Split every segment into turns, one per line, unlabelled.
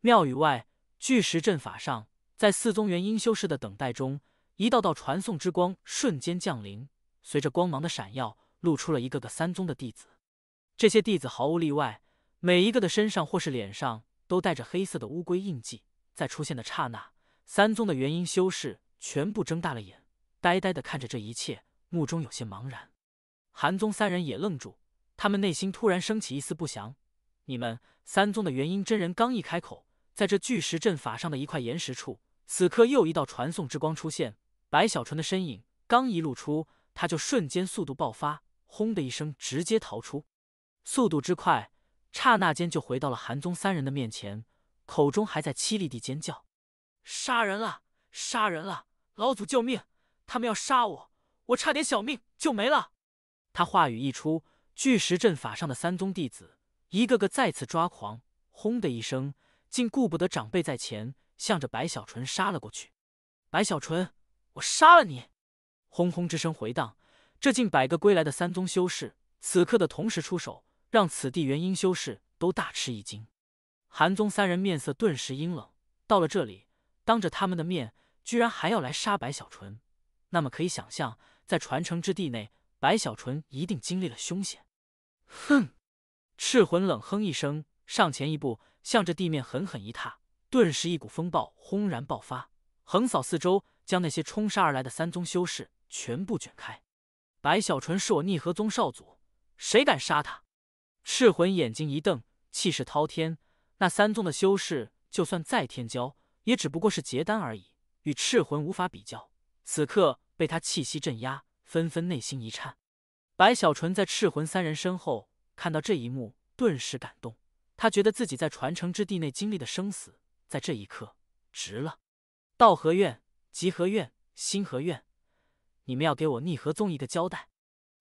庙宇外，巨石阵法上，在四宗元婴修士的等待中，一道道传送之光瞬间降临，随着光芒的闪耀，露出了一个个三宗的弟子。这些弟子毫无例外，每一个的身上或是脸上都带着黑色的乌龟印记。在出现的刹那，三宗的元婴修士全部睁大了眼，呆呆地看着这一切，目中有些茫然。韩宗三人也愣住，他们内心突然升起一丝不祥。你们三宗的元婴真人刚一开口，在这巨石阵法上的一块岩石处，此刻又一道传送之光出现，白小纯的身影刚一露出，他就瞬间速度爆发，轰的一声直接逃出。速度之快，刹那间就回到了韩宗三人的面前，口中还在凄厉地尖叫：“杀人了！杀人了！老祖救命！他们要杀我，我差点小命就没了！”他话语一出，巨石阵法上的三宗弟子一个个再次抓狂，轰的一声，竟顾不得长辈在前，向着白小纯杀了过去。白小纯，我杀了你！轰轰之声回荡，这近100个归来的三宗修士此刻的同时出手，让此地元婴修士都大吃一惊。韩宗三人面色顿时阴冷，到了这里，当着他们的面，居然还要来杀白小纯，那么可以想象，在传承之地内，白小纯一定经历了凶险。哼！赤魂冷哼一声，上前一步，向着地面狠狠一踏，顿时一股风暴轰然爆发，横扫四周，将那些冲杀而来的三宗修士全部卷开。白小纯是我逆河宗少祖，谁敢杀他？赤魂眼睛一瞪，气势滔天。那三宗的修士就算再天骄，也只不过是结丹而已，与赤魂无法比较。此刻被他气息镇压，纷纷内心一颤。白小纯在赤魂三人身后看到这一幕，顿时感动。他觉得自己在传承之地内经历的生死，在这一刻值了。道和院、集合院、星河院，你们要给我逆河宗一个交代。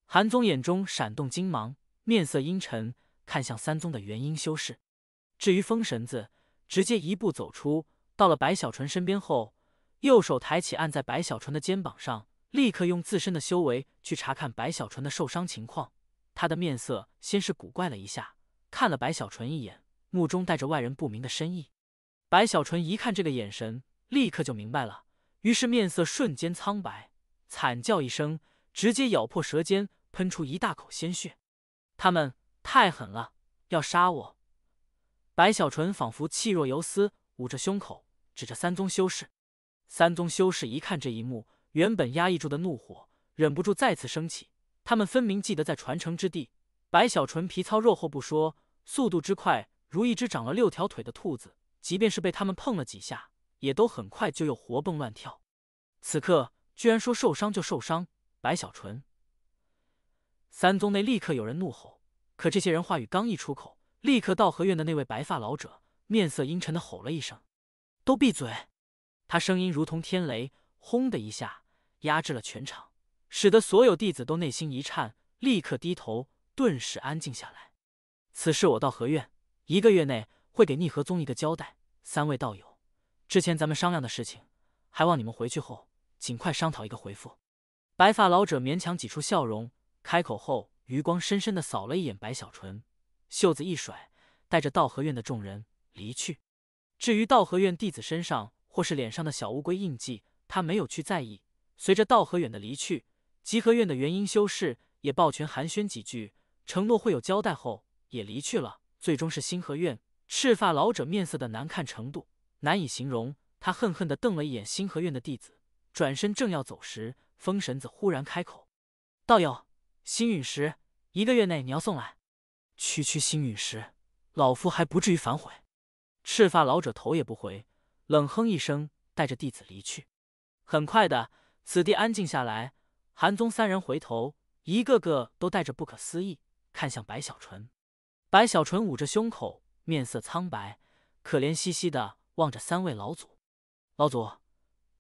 韩宗眼中闪动金芒，面色阴沉，看向三宗的元婴修士。至于风神子，直接一步走出，到了白小纯身边后，右手抬起按在白小纯的肩膀上，立刻用自身的修为去查看白小纯的受伤情况。他的面色先是古怪了一下，看了白小纯一眼，目中带着外人不明的深意。白小纯一看这个眼神，立刻就明白了，于是面色瞬间苍白，惨叫一声，直接咬破舌尖，喷出一大口鲜血。他们太狠了，要杀我！白小纯仿佛气若游丝，捂着胸口，指着三宗修士。三宗修士一看这一幕，原本压抑住的怒火忍不住再次升起。他们分明记得在传承之地，白小纯皮糙肉厚不说，速度之快如一只长了6条腿的兔子，即便是被他们碰了几下，也都很快就又活蹦乱跳。此刻居然说受伤就受伤，白小纯！三宗内立刻有人怒吼，可这些人话语刚一出口，立刻道和院的那位白发老者面色阴沉的吼了一声：“都闭嘴！”他声音如同天雷，轰的一下压制了全场，使得所有弟子都内心一颤，立刻低头，顿时安静下来。此事我道和院1个月内会给逆河宗一个交代。3位道友，之前咱们商量的事情，还望你们回去后尽快商讨一个回复。白发老者勉强挤出笑容，开口后余光深深的扫了一眼白小纯，袖子一甩，带着道和院的众人离去。至于道和院弟子身上或是脸上的小乌龟印记，他没有去在意。随着道和远的离去，集合院的元婴修士也抱拳寒暄几句，承诺会有交代后也离去了。最终是星河院，赤发老者面色的难看程度难以形容，他恨恨地瞪了一眼星河院的弟子，转身正要走时，风神子忽然开口：“道友，星陨石1个月内你要送来。”区星陨石，老夫还不至于反悔。赤发老者头也不回，冷哼一声，带着弟子离去。很快的，此地安静下来。韩宗3人回头，一个个都带着不可思议看向白小纯。白小纯捂着胸口，面色苍白，可怜兮兮的望着3位老祖。老祖，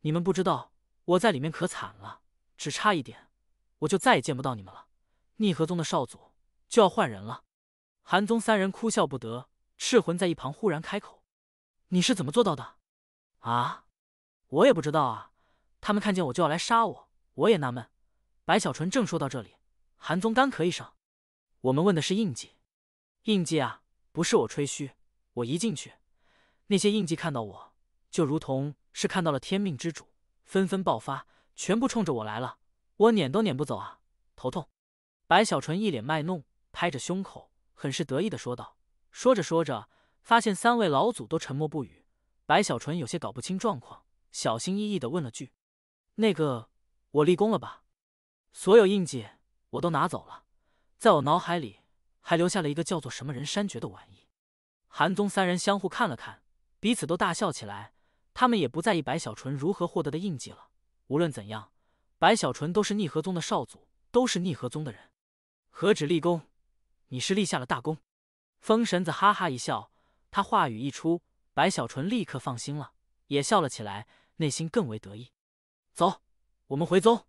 你们不知道，我在里面可惨了，只差一点，我就再也见不到你们了。逆河宗的少祖就要换人了。韩宗3人哭笑不得，赤魂在一旁忽然开口：“你是怎么做到的？”“啊，我也不知道啊，他们看见我就要来杀我，我也纳闷。”白小纯正说到这里，韩宗干咳一声：“我们问的是印记。”“印记啊，不是我吹嘘，我一进去，那些印记看到我，就如同是看到了天命之主，纷纷爆发，全部冲着我来了，我撵都撵不走啊，头痛。白小纯一脸卖弄，拍着胸口，很是得意的说道。说着说着，发现三位老祖都沉默不语，白小纯有些搞不清状况，小心翼翼的问了句：“那个，我立功了吧？所有印记我都拿走了，在我脑海里还留下了一个叫做什么人山诀的玩意。”韩宗三人相互看了看，彼此都大笑起来。他们也不在意白小纯如何获得的印记了。无论怎样，白小纯都是逆河宗的少祖，都是逆河宗的人。何止立功，你是立下了大功。风神子哈哈一笑，他话语一出，白小纯立刻放心了，也笑了起来，内心更为得意。走，我们回宗。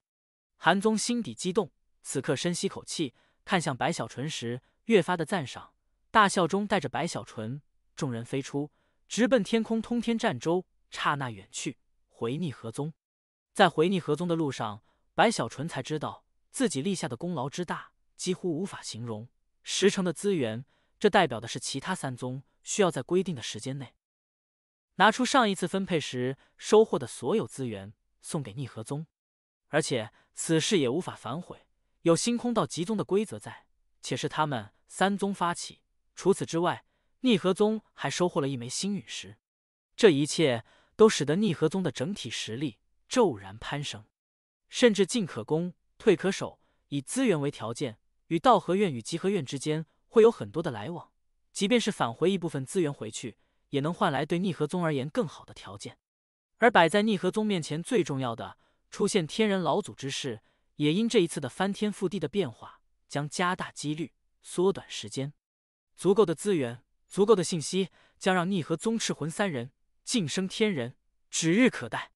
韩宗心底激动，此刻深吸口气，看向白小纯时，越发的赞赏，大笑中带着白小纯，众人飞出，直奔天空通天战舟，刹那远去，回逆河宗。在回逆河宗的路上，白小纯才知道自己立下的功劳之大，几乎无法形容。10成的资源，这代表的是其他3宗需要在规定的时间内拿出上一次分配时收获的所有资源送给逆河宗，而且此事也无法反悔，有星空道集宗的规则在，且是他们3宗发起。除此之外，逆河宗还收获了1枚星陨石，这一切都使得逆河宗的整体实力骤然攀升，甚至进可攻，退可守，以资源为条件，与道和院与集合院之间会有很多的来往，即便是返回一部分资源回去，也能换来对逆河宗而言更好的条件。而摆在逆河宗面前最重要的，出现天人老祖之事，也因这一次的翻天覆地的变化，将加大几率，缩短时间。足够的资源，足够的信息，将让逆河宗赤魂3人晋升天人指日可待。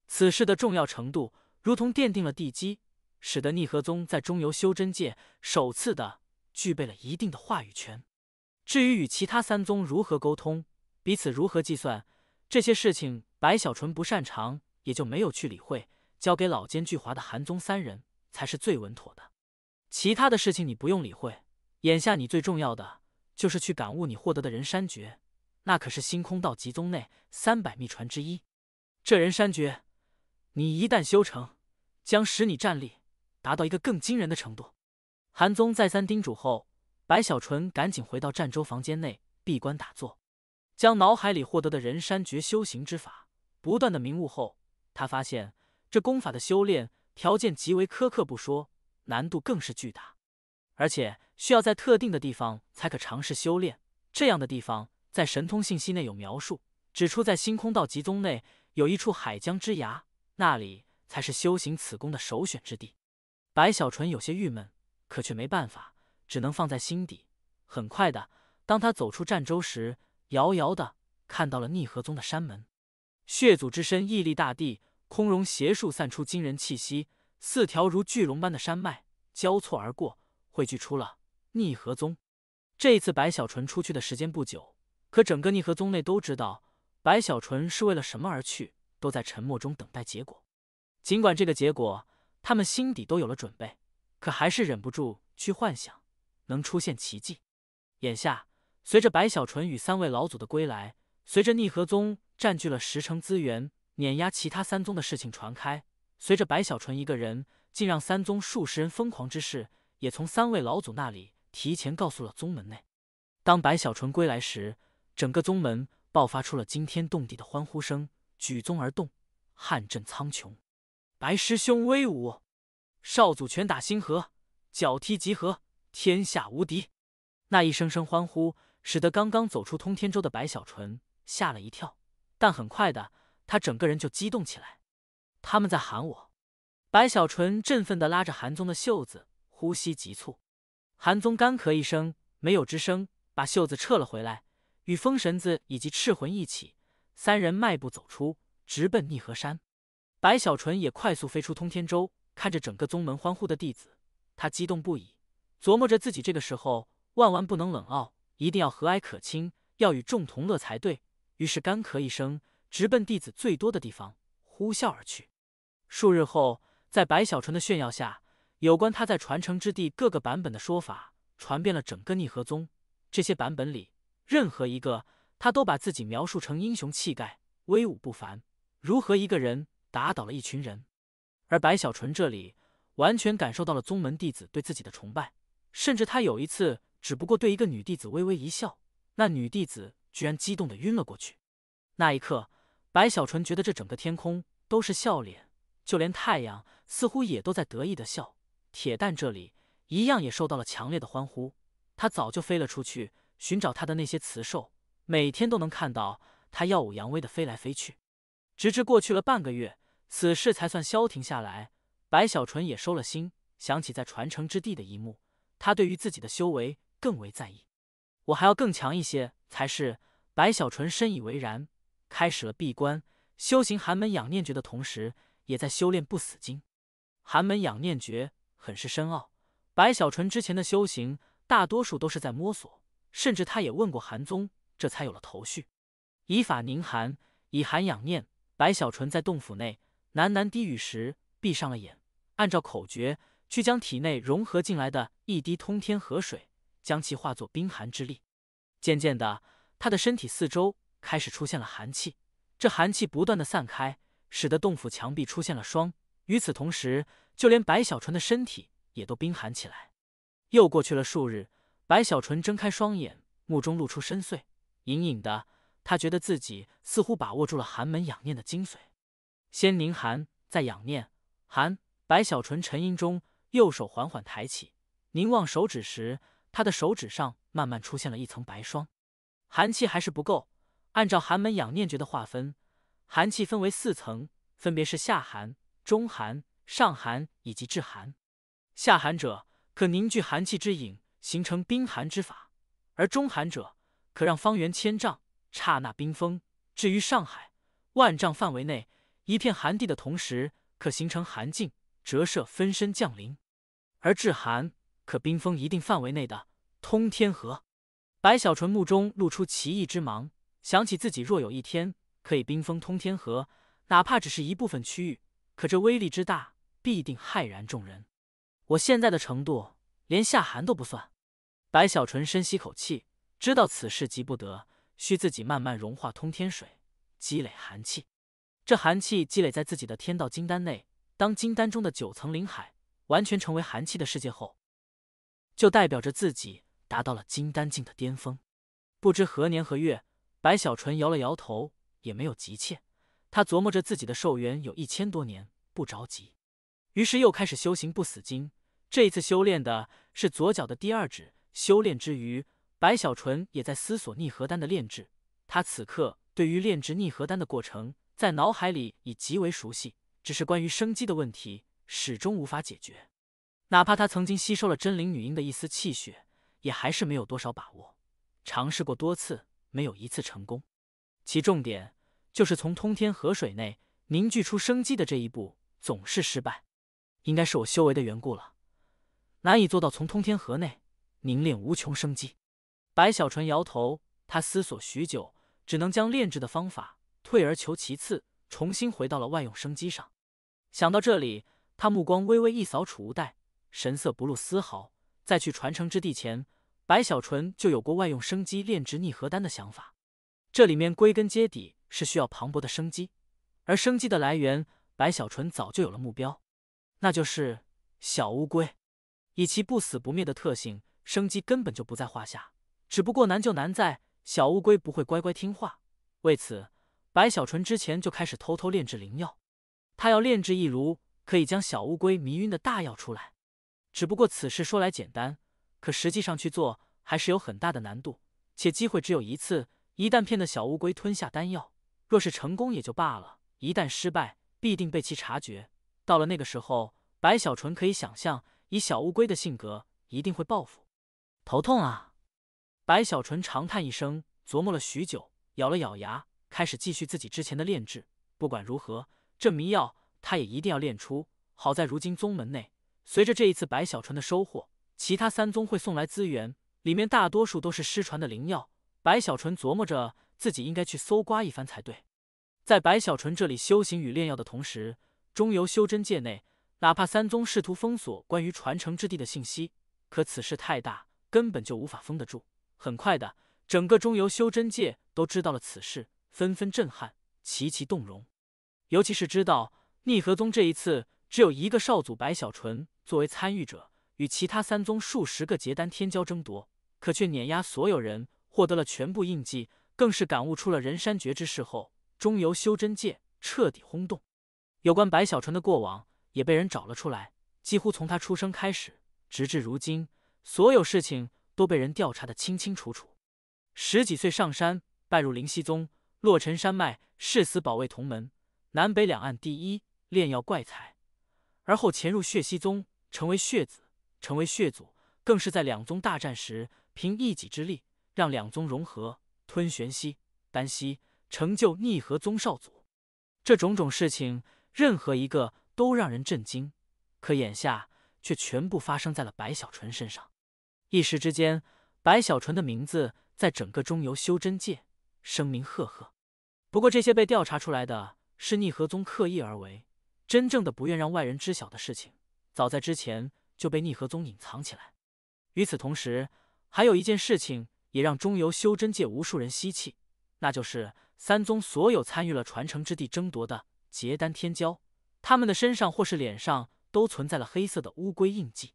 此事的重要程度，如同奠定了地基，使得逆河宗在中游修真界首次的具备了一定的话语权。至于与其他3宗如何沟通，彼此如何计算，这些事情白小纯不擅长，也就没有去理会，交给老奸巨猾的韩宗3人才是最稳妥的。其他的事情你不用理会，眼下你最重要的就是去感悟你获得的人山诀，那可是星空道集宗内300秘传之一。这人山诀，你一旦修成，将使你战力达到一个更惊人的程度。韩宗再三叮嘱后，白小纯赶紧回到战舟房间内闭关打坐，将脑海里获得的人山诀修行之法不断的明悟后，他发现这功法的修炼条件极为苛刻不说，难度更是巨大，而且需要在特定的地方才可尝试修炼。这样的地方在神通信息内有描述，指出在星空道集宗内有一处海江之崖，那里才是修行此功的首选之地。白小纯有些郁闷，可却没办法，只能放在心底。很快的，当他走出战舟时，遥遥的看到了逆河宗的山门。血祖之身屹立大地，空容邪术散出惊人气息，4条如巨龙般的山脉交错而过，汇聚出了逆河宗。这一次白小纯出去的时间不久，可整个逆河宗内都知道白小纯是为了什么而去，都在沉默中等待结果。尽管这个结果他们心底都有了准备，可还是忍不住去幻想能出现奇迹。眼下随着白小纯与3位老祖的归来，随着逆河宗占据了10成资源，碾压其他3宗的事情传开，随着白小纯一个人竟让3宗数十人疯狂之事，也从3位老祖那里提前告诉了宗门内。当白小纯归来时，整个宗门爆发出了惊天动地的欢呼声，举宗而动，撼震苍穹。白师兄威武！少祖拳打星河，脚踢极河，天下无敌！那一声声欢呼，使得刚刚走出通天舟的白小纯吓了一跳，但很快的，他整个人就激动起来。他们在喊我！白小纯振奋地拉着韩宗的袖子，呼吸急促。韩宗干咳一声，没有吱声，把袖子撤了回来，与风神子以及赤魂一起，3人迈步走出，直奔逆河山。白小纯也快速飞出通天舟，看着整个宗门欢呼的弟子，他激动不已，琢磨着自己这个时候万万不能冷傲，一定要和蔼可亲，要与众同乐才对。于是干咳一声，直奔弟子最多的地方呼啸而去。数日后，在白小纯的炫耀下，有关他在传承之地各个版本的说法传遍了整个逆河宗。这些版本里，任何一个他都把自己描述成英雄气概，威武不凡，如何一个人打倒了一群人。而白小纯这里完全感受到了宗门弟子对自己的崇拜，甚至他有一次只不过对一个女弟子微微一笑，那女弟子居然激动的晕了过去。那一刻，白小纯觉得这整个天空都是笑脸，就连太阳似乎也都在得意的笑。铁蛋这里一样也受到了强烈的欢呼，他早就飞了出去寻找他的那些雌兽，每天都能看到他耀武扬威的飞来飞去。直至过去了半个月，此事才算消停下来。白小纯也收了心，想起在传承之地的一幕，他对于自己的修为更为在意。我还要更强一些才是。白小纯深以为然，开始了闭关修行寒门养念诀的同时，也在修炼不死经。寒门养念诀很是深奥，白小纯之前的修行大多数都是在摸索，甚至他也问过寒宗，这才有了头绪。以法凝寒，以寒养念。白小纯在洞府内喃喃低语时，闭上了眼，按照口诀去将体内融合进来的一滴通天河水，将其化作冰寒之力。渐渐的，他的身体四周开始出现了寒气，这寒气不断的散开，使得洞府墙壁出现了霜。与此同时，就连白小纯的身体也都冰寒起来。又过去了数日，白小纯睁开双眼，目中露出深邃，隐隐的，他觉得自己似乎把握住了寒门养念的精髓。先凝寒，再养念。寒，白小纯沉吟中，右手缓缓抬起，凝望手指时，他的手指上慢慢出现了一层白霜。寒气还是不够，按照寒门养念诀的划分，寒气分为4层，分别是下寒、中寒、上寒以及至寒。下寒者可凝聚寒气之影，形成冰寒之法；而中寒者可让方圆1000丈刹那冰封。至于上海万丈范围内一片寒地的同时，可形成寒境，折射分身降临；而至寒可冰封一定范围内的通天河。白小纯目中露出奇异之芒，想起自己若有一天可以冰封通天河，哪怕只是一部分区域，可这威力之大，必定骇然众人。我现在的程度，连下寒都不算。白小纯深吸口气，知道此事急不得，需自己慢慢融化通天水，积累寒气。这寒气积累在自己的天道金丹内，当金丹中的9层灵海完全成为寒气的世界后，就代表着自己达到了金丹境的巅峰。不知何年何月，白小纯摇了摇头，也没有急切。他琢磨着自己的寿元有1000多年，不着急。于是又开始修行不死经。这一次修炼的是左脚的第2指。修炼之余，白小纯也在思索逆河丹的炼制。他此刻对于炼制逆河丹的过程，在脑海里已极为熟悉，只是关于生机的问题，始终无法解决。哪怕他曾经吸收了真灵女婴的一丝气血，也还是没有多少把握。尝试过多次，没有一次成功。其重点就是从通天河水内凝聚出生机的这一步，总是失败。应该是我修为的缘故了，难以做到从通天河内凝练无穷生机。白小纯摇头，他思索许久，只能将炼制的方法退而求其次，重新回到了外用生机上。想到这里，他目光微微一扫储物袋，神色不露丝毫。在去传承之地前，白小纯就有过外用生机炼制逆河丹的想法。这里面归根结底是需要磅礴的生机，而生机的来源，白小纯早就有了目标，那就是小乌龟。以其不死不灭的特性，生机根本就不在话下。只不过难就难在小乌龟不会乖乖听话。为此，白小纯之前就开始偷偷炼制灵药。他要炼制一炉可以将小乌龟迷晕的大药出来。只不过此事说来简单，可实际上去做还是有很大的难度，且机会只有一次。一旦骗得小乌龟吞下丹药，若是成功也就罢了，一旦失败，必定被其察觉。到了那个时候，白小纯可以想象，以小乌龟的性格，一定会报复。头痛啊！白小纯长叹一声，琢磨了许久，咬了咬牙，开始继续自己之前的炼制。不管如何，这迷药他也一定要炼出。好在如今宗门内，随着这一次白小纯的收获，其他3宗会送来资源，里面大多数都是失传的灵药。白小纯琢磨着自己应该去搜刮一番才对。在白小纯这里修行与炼药的同时，中游修真界内，哪怕3宗试图封锁关于传承之地的信息，可此事太大，根本就无法封得住。很快的，整个中游修真界都知道了此事，纷纷震撼，齐齐动容。尤其是知道逆河宗这一次只有一个少祖白小纯作为参与者，与其他三宗数十个结丹天骄争夺，可却碾压所有人，获得了全部印记，更是感悟出了人山绝之事后，中游修真界彻底轰动。有关白小纯的过往也被人找了出来，几乎从他出生开始，直至如今，所有事情都被人调查得清清楚楚。10几岁上山拜入灵犀宗，洛尘山脉誓死保卫同门，南北两岸第一炼药怪才，而后潜入血溪宗，成为血子，成为血祖，更是在两宗大战时凭一己之力让两宗融合，吞玄溪、丹溪，成就逆河宗少祖。这种种事情，任何一个都让人震惊，可眼下却全部发生在了白小纯身上。一时之间，白小纯的名字在整个中游修真界声名赫赫。不过这些被调查出来的是逆河宗刻意而为，真正的不愿让外人知晓的事情，早在之前就被逆河宗隐藏起来。与此同时，还有一件事情也让中游修真界无数人稀奇，那就是三宗所有参与了传承之地争夺的结丹天骄，他们的身上或是脸上都存在了黑色的乌龟印记。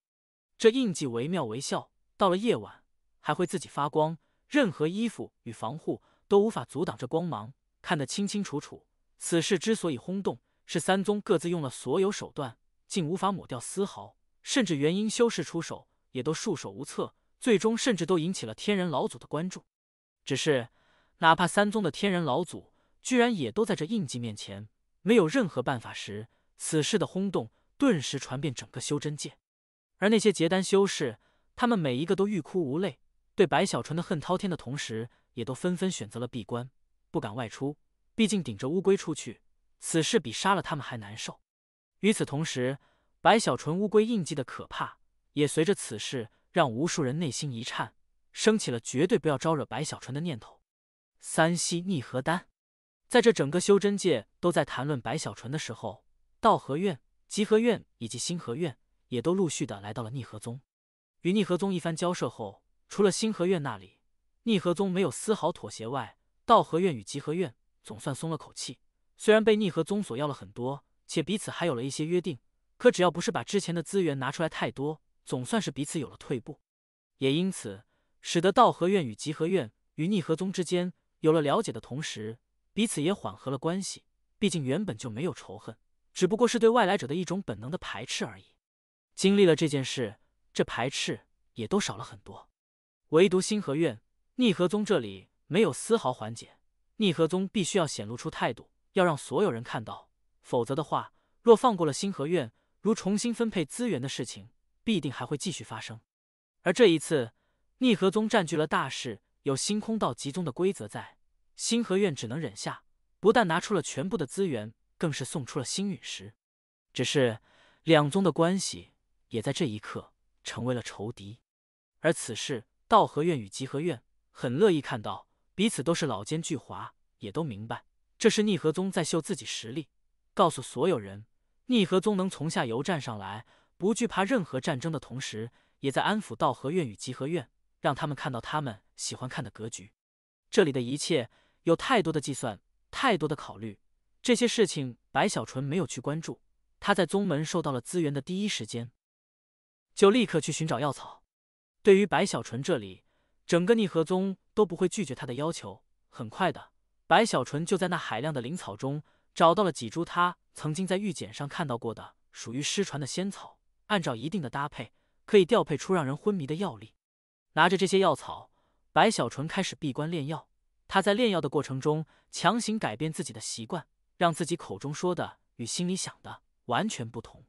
这印记惟妙惟肖，到了夜晚还会自己发光，任何衣服与防护都无法阻挡这光芒，看得清清楚楚。此事之所以轰动，是三宗各自用了所有手段，竟无法抹掉丝毫，甚至元婴修士出手也都束手无策，最终甚至都引起了天人老祖的关注。只是哪怕三宗的天人老祖居然也都在这印记面前没有任何办法时，此事的轰动顿时传遍整个修真界。而那些结丹修士，他们每一个都欲哭无泪，对白小纯的恨滔天的同时，也都纷纷选择了闭关，不敢外出。毕竟顶着乌龟出去，此事比杀了他们还难受。与此同时，白小纯乌龟印记的可怕也随着此事让无数人内心一颤，升起了绝对不要招惹白小纯的念头。三溪逆河丹，在这整个修真界都在谈论白小纯的时候，道和院、集合院以及星河院也都陆续的来到了逆河宗。与逆河宗一番交涉后，除了星河院那里逆河宗没有丝毫妥协外，道和院与集合院总算松了口气。虽然被逆河宗所要了很多，且彼此还有了一些约定，可只要不是把之前的资源拿出来太多，总算是彼此有了退步。也因此使得道和院与集合院与逆河宗之间有了了解的同时，彼此也缓和了关系。毕竟原本就没有仇恨，只不过是对外来者的一种本能的排斥而已。经历了这件事，这排斥也都少了很多。唯独星河院、逆河宗这里没有丝毫缓解，逆河宗必须要显露出态度，要让所有人看到，否则的话，若放过了星河院，如重新分配资源的事情必定还会继续发生。而这一次逆河宗占据了大势，有星空道集宗的规则在，星河院只能忍下，不但拿出了全部的资源，更是送出了星陨石。只是两宗的关系也在这一刻成为了仇敌。而此事道和院与集合院很乐意看到，彼此都是老奸巨猾，也都明白这是逆河宗在秀自己实力，告诉所有人逆河宗能从下游站上来，不惧怕任何战争的同时，也在安抚道和院与集合院，让他们看到他们喜欢看的格局。这里的一切有太多的计算，太多的考虑，这些事情白小纯没有去关注。他在宗门受到了资源的第一时间，就立刻去寻找药草。对于白小纯这里，整个逆河宗都不会拒绝他的要求。很快的，白小纯就在那海量的灵草中找到了几株他曾经在玉简上看到过的属于失传的仙草，按照一定的搭配，可以调配出让人昏迷的药力。拿着这些药草，白小纯开始闭关炼药。他在炼药的过程中强行改变自己的习惯，让自己口中说的与心里想的完全不同。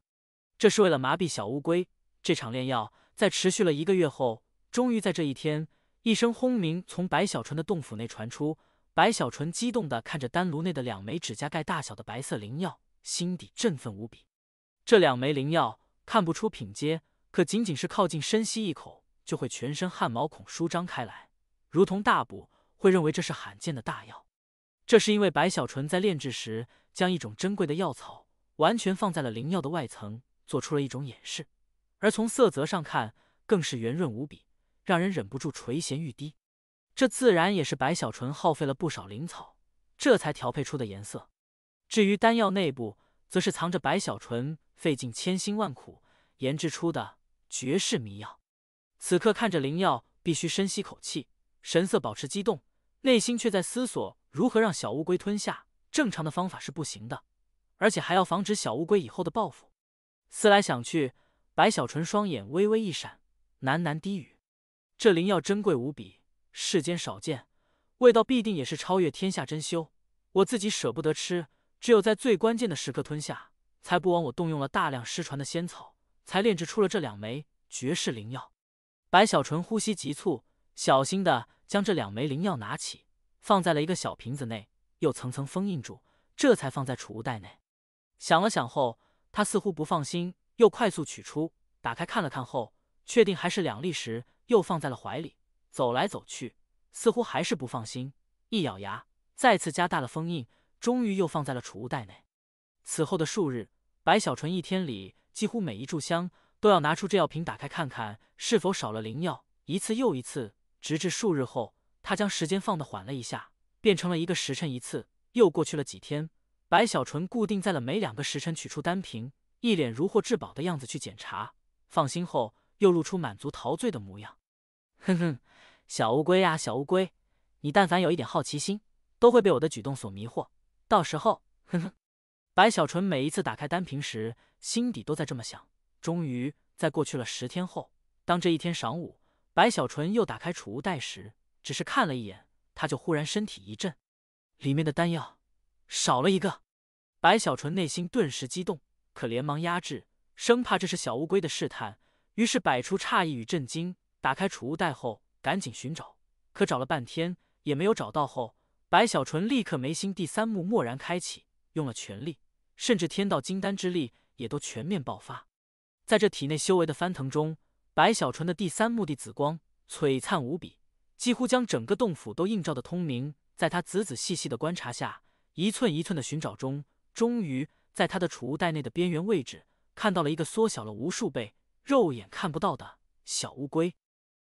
这是为了麻痹小乌龟。这场炼药在持续了1个月后，终于在这一天，一声轰鸣从白小纯的洞府内传出。白小纯激动地看着丹炉内的2枚指甲盖大小的白色灵药，心底振奋无比。这2枚灵药看不出品阶，可仅仅是靠近深吸一口，就会全身汗毛孔舒张开来，如同大补，会认为这是罕见的大药。这是因为白小纯在炼制时将一种珍贵的药草完全放在了灵药的外层，做出了一种掩饰，而从色泽上看更是圆润无比，让人忍不住垂涎欲滴。这自然也是白小纯耗费了不少灵草，这才调配出的颜色。至于丹药内部，则是藏着白小纯费尽千辛万苦研制出的绝世迷药。此刻看着灵药，必须深吸口气，神色保持激动，内心却在思索如何让小乌龟吞下。正常的方法是不行的，而且还要防止小乌龟以后的报复。思来想去，白小纯双眼微微一闪，喃喃低语：“这灵药珍贵无比，世间少见，味道必定也是超越天下珍馐。我自己舍不得吃，只有在最关键的时刻吞下，才不枉我动用了大量失传的仙草，才炼制出了这2枚绝世灵药。”白小纯呼吸急促，小心地将这2枚灵药拿起，放在了一个小瓶子内，又层层封印住，这才放在储物袋内。想了想后，他似乎不放心，又快速取出，打开看了看后，确定还是2粒时，又放在了怀里。走来走去，似乎还是不放心，一咬牙，再次加大了封印，终于又放在了储物袋内。此后的数日，白小纯一天里几乎每一炷香都要拿出这药瓶打开看看是否少了灵药，一次又一次，直至数日后，他将时间放得缓了一下，变成了1个时辰一次。又过去了几天，白小纯固定在了每2个时辰取出丹瓶，一脸如获至宝的样子去检查。放心后，又露出满足陶醉的模样。哼哼，小乌龟呀，小乌龟，你但凡有一点好奇心，都会被我的举动所迷惑。到时候，哼哼。白小纯每一次打开丹瓶时，心底都在这么想。终于，在过去了10天后，当这一天晌午，白小纯又打开储物袋时，只是看了一眼，他就忽然身体一震，里面的丹药少了1个。白小纯内心顿时激动，可连忙压制，生怕这是小乌龟的试探，于是摆出诧异与震惊。打开储物袋后，赶紧寻找，可找了半天也没有找到后，白小纯立刻眉心第3目蓦然开启，用了全力，甚至天道金丹之力也都全面爆发。在这体内修为的翻腾中，白小纯的第3目的紫光璀璨无比，几乎将整个洞府都映照得通明。在他仔仔细细的观察下，一寸一寸的寻找中，终于在他的储物袋内的边缘位置看到了一个缩小了无数倍、肉眼看不到的小乌龟。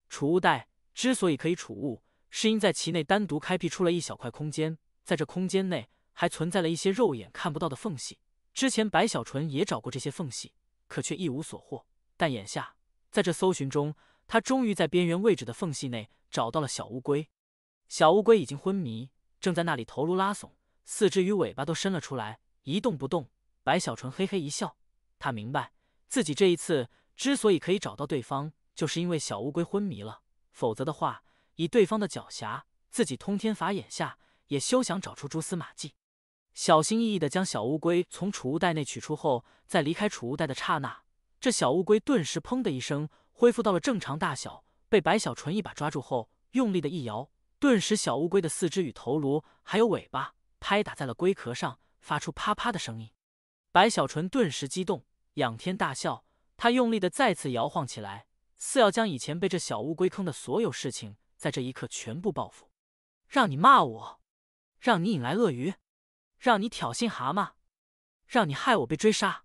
储物袋之所以可以储物，是因在其内单独开辟出了一小块空间，在这空间内还存在了一些肉眼看不到的缝隙。之前白小纯也找过这些缝隙，可却一无所获。但眼下在这搜寻中，他终于在边缘位置的缝隙内找到了小乌龟。小乌龟已经昏迷，正在那里头颅拉耸，四肢与尾巴都伸了出来，一动不动。白小纯嘿嘿一笑，他明白自己这一次之所以可以找到对方，就是因为小乌龟昏迷了，否则的话，以对方的狡黠，自己通天法眼下也休想找出蛛丝马迹。小心翼翼地将小乌龟从储物袋内取出后，在离开储物袋的刹那，这小乌龟顿时砰的一声恢复到了正常大小，被白小纯一把抓住后，用力的一摇，顿时小乌龟的四肢与头颅还有尾巴拍打在了龟壳上，发出啪啪的声音。白小纯顿时激动，仰天大笑，他用力的再次摇晃起来，似要将以前被这小乌龟坑的所有事情在这一刻全部报复。让你骂我，让你引来鳄鱼，让你挑衅蛤蟆，让你害我被追杀！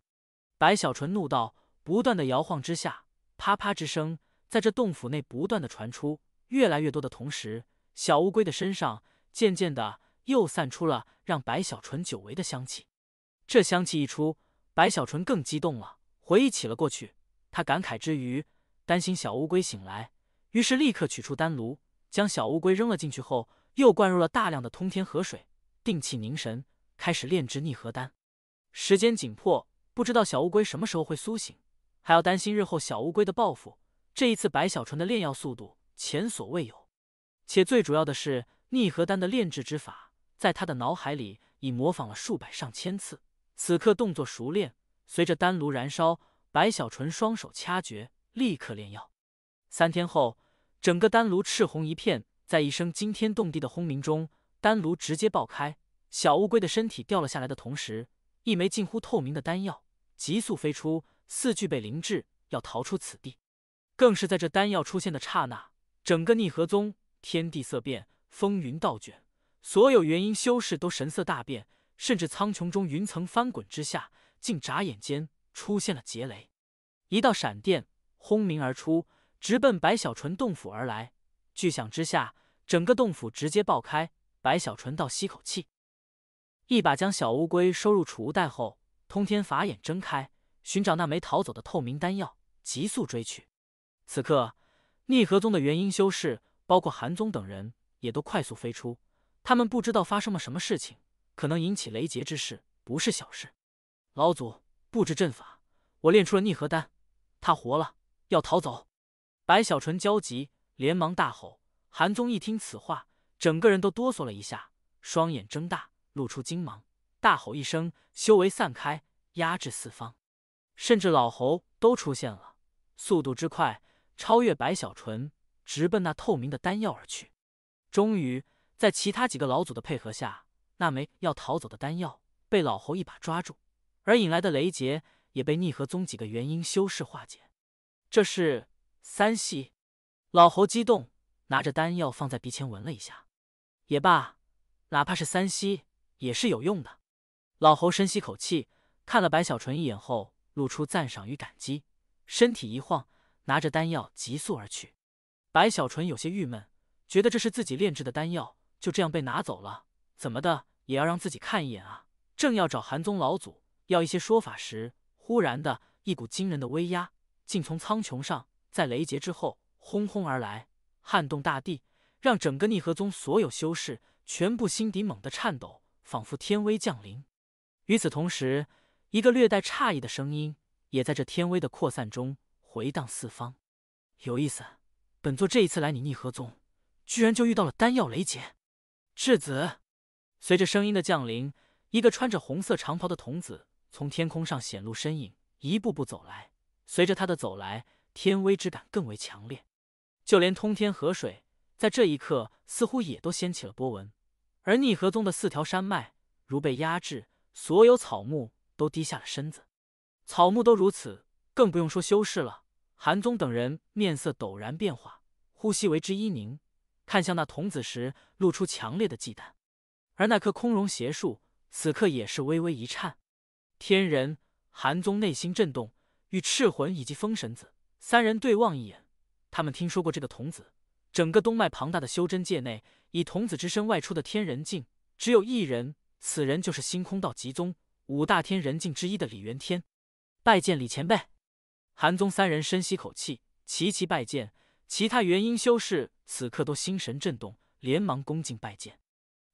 白小纯怒道，不断的摇晃之下，啪啪之声在这洞府内不断的传出，越来越多的同时，小乌龟的身上渐渐的又散出了让白小纯久违的香气。这香气一出，白小纯更激动了，回忆起了过去。他感慨之余，担心小乌龟醒来，于是立刻取出丹炉，将小乌龟扔了进去后，又灌入了大量的通天河水，定气凝神，开始炼制逆河丹。时间紧迫，不知道小乌龟什么时候会苏醒，还要担心日后小乌龟的报复。这一次白小纯的炼药速度前所未有，且最主要的是逆河丹的炼制之法，在他的脑海里已模仿了数百上千次。此刻动作熟练，随着丹炉燃烧，白小纯双手掐诀，立刻炼药。3天后，整个丹炉赤红一片，在一声惊天动地的轰鸣中，丹炉直接爆开，小乌龟的身体掉了下来的同时，一枚近乎透明的丹药急速飞出，似具备灵智，要逃出此地。更是在这丹药出现的刹那，整个逆河宗天地色变，风云倒卷，所有元婴修士都神色大变，甚至苍穹中云层翻滚之下，竟眨眼间出现了劫雷，一道闪电轰鸣而出，直奔白小纯洞府而来。巨响之下，整个洞府直接爆开。白小纯倒吸口气，一把将小乌龟收入储物袋后，通天法眼睁开，寻找那枚逃走的透明丹药，急速追去。此刻，逆河宗的元婴修士，包括韩宗等人，也都快速飞出。他们不知道发生了什么事情，可能引起雷劫之事，不是小事。老祖布置阵法，我炼出了逆河丹，他活了，要逃走。白小纯焦急，连忙大吼。韩宗一听此话，整个人都哆嗦了一下，双眼睁大，露出精芒，大吼一声，修为散开，压制四方。甚至老侯都出现了，速度之快，超越白小纯，直奔那透明的丹药而去。终于，在其他几个老祖的配合下，那枚要逃走的丹药被老侯一把抓住，而引来的雷劫也被逆河宗几个元婴修士化解。这是三系。老侯激动，拿着丹药放在鼻前闻了一下。也罢，哪怕是三系也是有用的。老侯深吸口气，看了白小纯一眼后，露出赞赏与感激，身体一晃，拿着丹药急速而去。白小纯有些郁闷，觉得这是自己炼制的丹药，就这样被拿走了，怎么的也要让自己看一眼啊！正要找韩宗老祖要一些说法时，忽然的一股惊人的威压，竟从苍穹上在雷劫之后轰轰而来，撼动大地，让整个逆河宗所有修士全部心底猛地颤抖，仿佛天威降临。与此同时，一个略带诧异的声音也在这天威的扩散中回荡四方。有意思，本座这一次来你逆河宗，居然就遇到了丹药雷劫。质子！随着声音的降临，一个穿着红色长袍的童子从天空上显露身影，一步步走来。随着他的走来，天威之感更为强烈，就连通天河水在这一刻似乎也都掀起了波纹。而逆河宗的4条山脉如被压制，所有草木都低下了身子。草木都如此，更不用说修士了。韩宗等人面色陡然变化，呼吸为之一凝，看向那童子时露出强烈的忌惮。而那棵空容邪树此刻也是微微一颤。天人、韩宗内心震动，与赤魂以及风神子3人对望一眼。他们听说过这个童子，整个东脉庞大的修真界内，以童子之身外出的天人境只有一人，此人就是星空道极宗5大天人境之一的李元天。拜见李前辈。韩宗3人深吸口气，齐齐拜见。其他元婴修士此刻都心神震动，连忙恭敬拜见。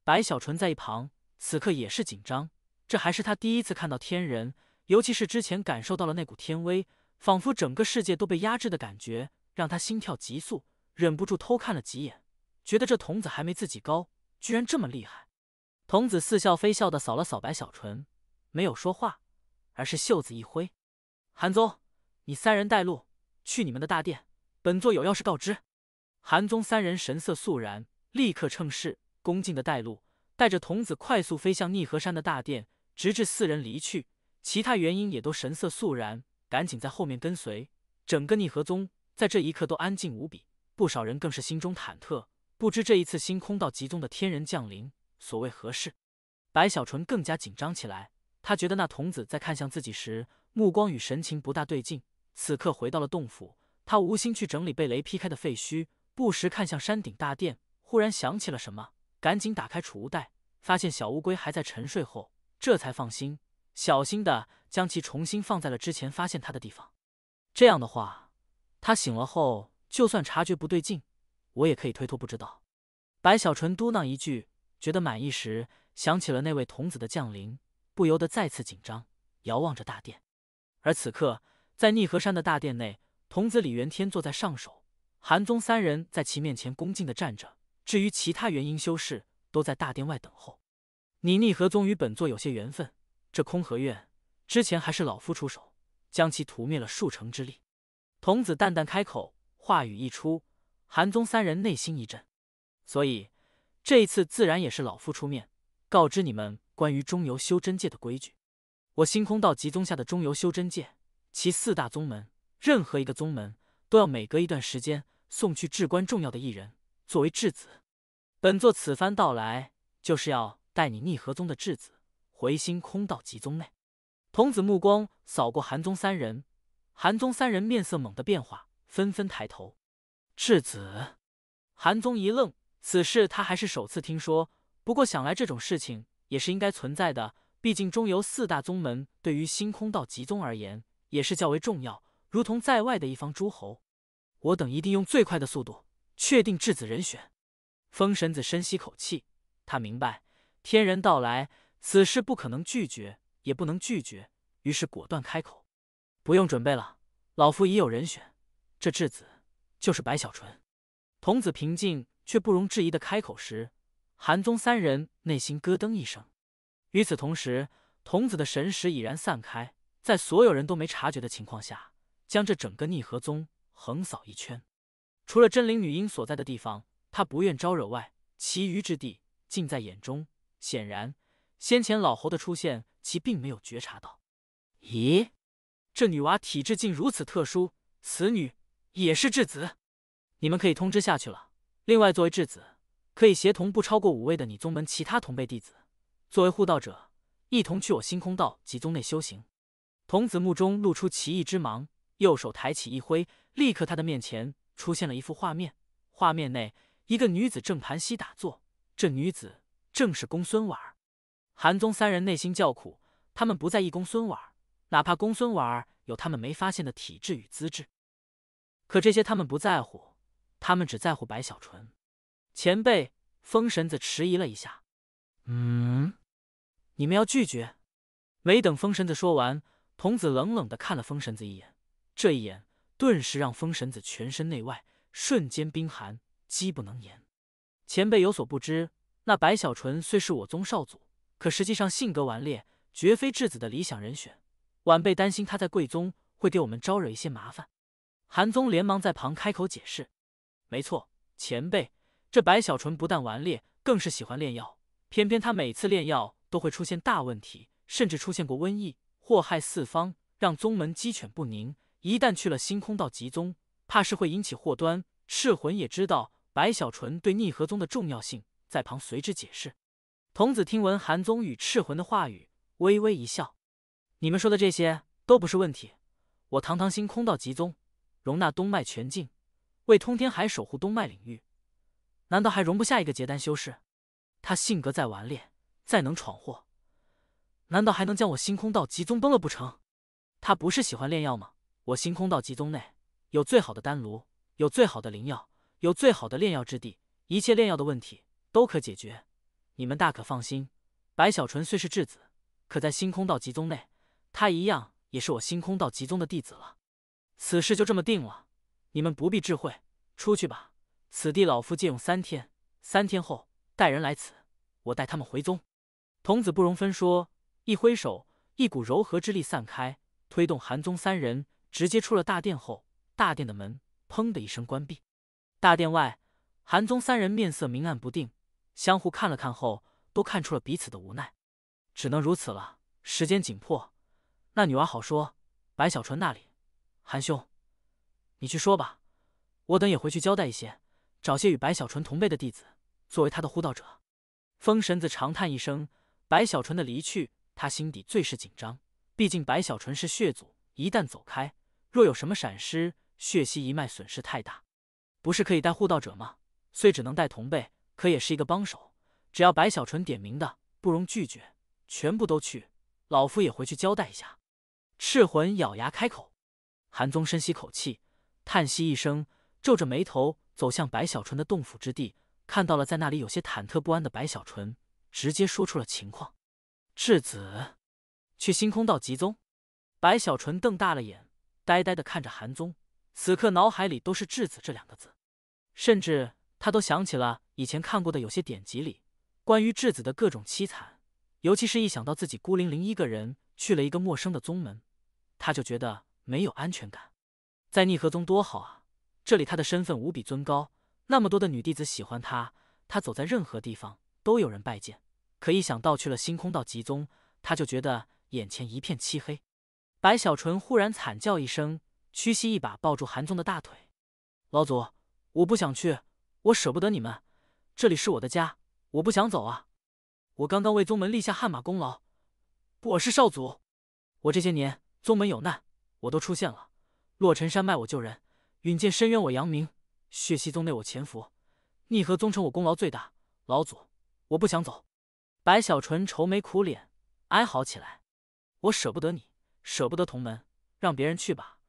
白小纯在一旁此刻也是紧张，这还是他第一次看到天人，尤其是之前感受到了那股天威，仿佛整个世界都被压制的感觉，让他心跳急速，忍不住偷看了几眼，觉得这童子还没自己高，居然这么厉害。童子似笑非笑地扫了扫白小纯，没有说话，而是袖子一挥：“韩宗，你3人带路去你们的大殿，本座有要事告知。”韩宗3人神色肃然，立刻称是，恭敬的带路，带着童子快速飞向逆河山的大殿，直至4人离去。其他元婴也都神色肃然，赶紧在后面跟随。整个逆河宗在这一刻都安静无比，不少人更是心中忐忑，不知这一次星空道极宗的天人降临所谓何事。白小纯更加紧张起来，他觉得那童子在看向自己时，目光与神情不大对劲。此刻回到了洞府，他无心去整理被雷劈开的废墟，不时看向山顶大殿，忽然想起了什么，赶紧打开储物袋，发现小乌龟还在沉睡后，这才放心，小心的将其重新放在了之前发现它的地方。这样的话，他醒了后就算察觉不对劲，我也可以推脱不知道。白小纯嘟囔一句，觉得满意时，想起了那位童子的降临，不由得再次紧张，遥望着大殿。而此刻在逆河山的大殿内，童子李元天坐在上首，韩宗3人在其面前恭敬地站着，至于其他元婴修士都在大殿外等候。你逆河宗与本座有些缘分，这空河院之前还是老夫出手，将其屠灭了数成之力。童子淡淡开口，话语一出，韩宗3人内心一震。所以这一次自然也是老夫出面，告知你们关于中游修真界的规矩。我星空道极宗下的中游修真界，其4大宗门，任何一个宗门都要每隔一段时间送去至关重要的一人作为质子。本座此番到来，就是要带你逆河宗的质子回星空道极宗内。童子目光扫过韩宗3人，韩宗3人面色猛地变化，纷纷抬头。质子！韩宗一愣，此事他还是首次听说。不过想来这种事情也是应该存在的，毕竟中游4大宗门对于星空道集宗而言也是较为重要，如同在外的一方诸侯。我等一定用最快的速度确定质子人选。风神子深吸口气，他明白天人到来，此事不可能拒绝，也不能拒绝，于是果断开口：“不用准备了，老夫已有人选，这质子就是白小纯。”童子平静却不容置疑的开口时，韩宗3人内心咯噔一声。与此同时，童子的神识已然散开，在所有人都没察觉的情况下，将这整个逆河宗横扫一圈。除了真灵女婴所在的地方，他不愿招惹外，其余之地尽在眼中。显然，先前老侯的出现，其并没有觉察到。咦，这女娃体质竟如此特殊，此女也是质子？你们可以通知下去了。另外，作为质子，可以协同不超过5位的你宗门其他同辈弟子，作为护道者，一同去我星空道集宗内修行。童子目中露出奇异之芒，右手抬起一挥，立刻他的面前出现了一幅画面。画面内，一个女子正盘膝打坐，这女子正是公孙婉儿。韩宗3人内心叫苦，他们不在意公孙婉儿，哪怕公孙婉儿有他们没发现的体质与资质，可这些他们不在乎，他们只在乎白小纯。前辈，风神子迟疑了一下，你们要拒绝？没等风神子说完，童子冷冷地看了风神子一眼，这一眼顿时让风神子全身内外瞬间冰寒，激不能言。前辈有所不知，那白小纯虽是我宗少祖，可实际上性格顽劣，绝非质子的理想人选。晚辈担心他在贵宗会给我们招惹一些麻烦。韩宗连忙在旁开口解释：“没错，前辈，这白小纯不但顽劣，更是喜欢炼药。偏偏他每次炼药都会出现大问题，甚至出现过瘟疫，祸害四方，让宗门鸡犬不宁。一旦去了星空道集宗，怕是会引起祸端。赤魂也知道白小纯对逆河宗的重要性，在旁随之解释。”童子听闻韩宗与赤魂的话语，微微一笑：“你们说的这些都不是问题。我堂堂星空道集宗，容纳东脉全境，为通天海守护东脉领域，难道还容不下一个结丹修士？他性格再顽劣，再能闯祸，难道还能将我星空道集宗崩了不成？他不是喜欢炼药吗？我星空道集宗内有最好的丹炉，有最好的灵药，有最好的炼药之地，一切炼药的问题都可解决。你们大可放心，白小纯虽是质子，可在星空道集宗内，他一样也是我星空道集宗的弟子了。此事就这么定了，你们不必智慧，出去吧。此地老夫借用3天，3天后带人来此，我带他们回宗。”童子不容分说，一挥手，一股柔和之力散开，推动韩宗3人直接出了大殿后，大殿的门砰的一声关闭。大殿外，韩宗3人面色明暗不定，相互看了看后，都看出了彼此的无奈。只能如此了，时间紧迫。那女娃好说，白小纯那里，韩兄，你去说吧，我等也回去交代一些，找些与白小纯同辈的弟子，作为他的护道者。风神子长叹一声，白小纯的离去，他心底最是紧张。毕竟白小纯是血祖，一旦走开，若有什么闪失，血溪一脉损失太大。不是可以带护道者吗？虽只能带同辈，可也是一个帮手。只要白小纯点名的，不容拒绝，全部都去，老夫也回去交代一下。赤魂咬牙开口。韩宗深吸口气，叹息一声，皱着眉头走向白小纯的洞府之地，看到了在那里有些忐忑不安的白小纯，直接说出了情况。质子去星空道集宗？白小纯瞪大了眼，呆呆地看着韩宗，此刻脑海里都是质子这2个字，甚至他都想起了以前看过的有些典籍里关于质子的各种凄惨，尤其是一想到自己孤零零一个人去了一个陌生的宗门，他就觉得没有安全感。在逆河宗多好啊，这里他的身份无比尊高，那么多的女弟子喜欢他，他走在任何地方都有人拜见。可一想到去了星空道集宗，他就觉得眼前一片漆黑。白小纯忽然惨叫一声，屈膝一把抱住韩宗的大腿：“老祖，我不想去，我舍不得你们，这里是我的家，我不想走啊！我刚刚为宗门立下汗马功劳，我是少祖，我这些年宗门有难，我都出现了。洛尘山脉我救人，陨剑深渊我扬名，血溪宗内我潜伏，逆河宗成我功劳最大，老祖，我不想走。白小纯愁眉苦脸，哀嚎起来。我舍不得你，舍不得同门，让别人去吧。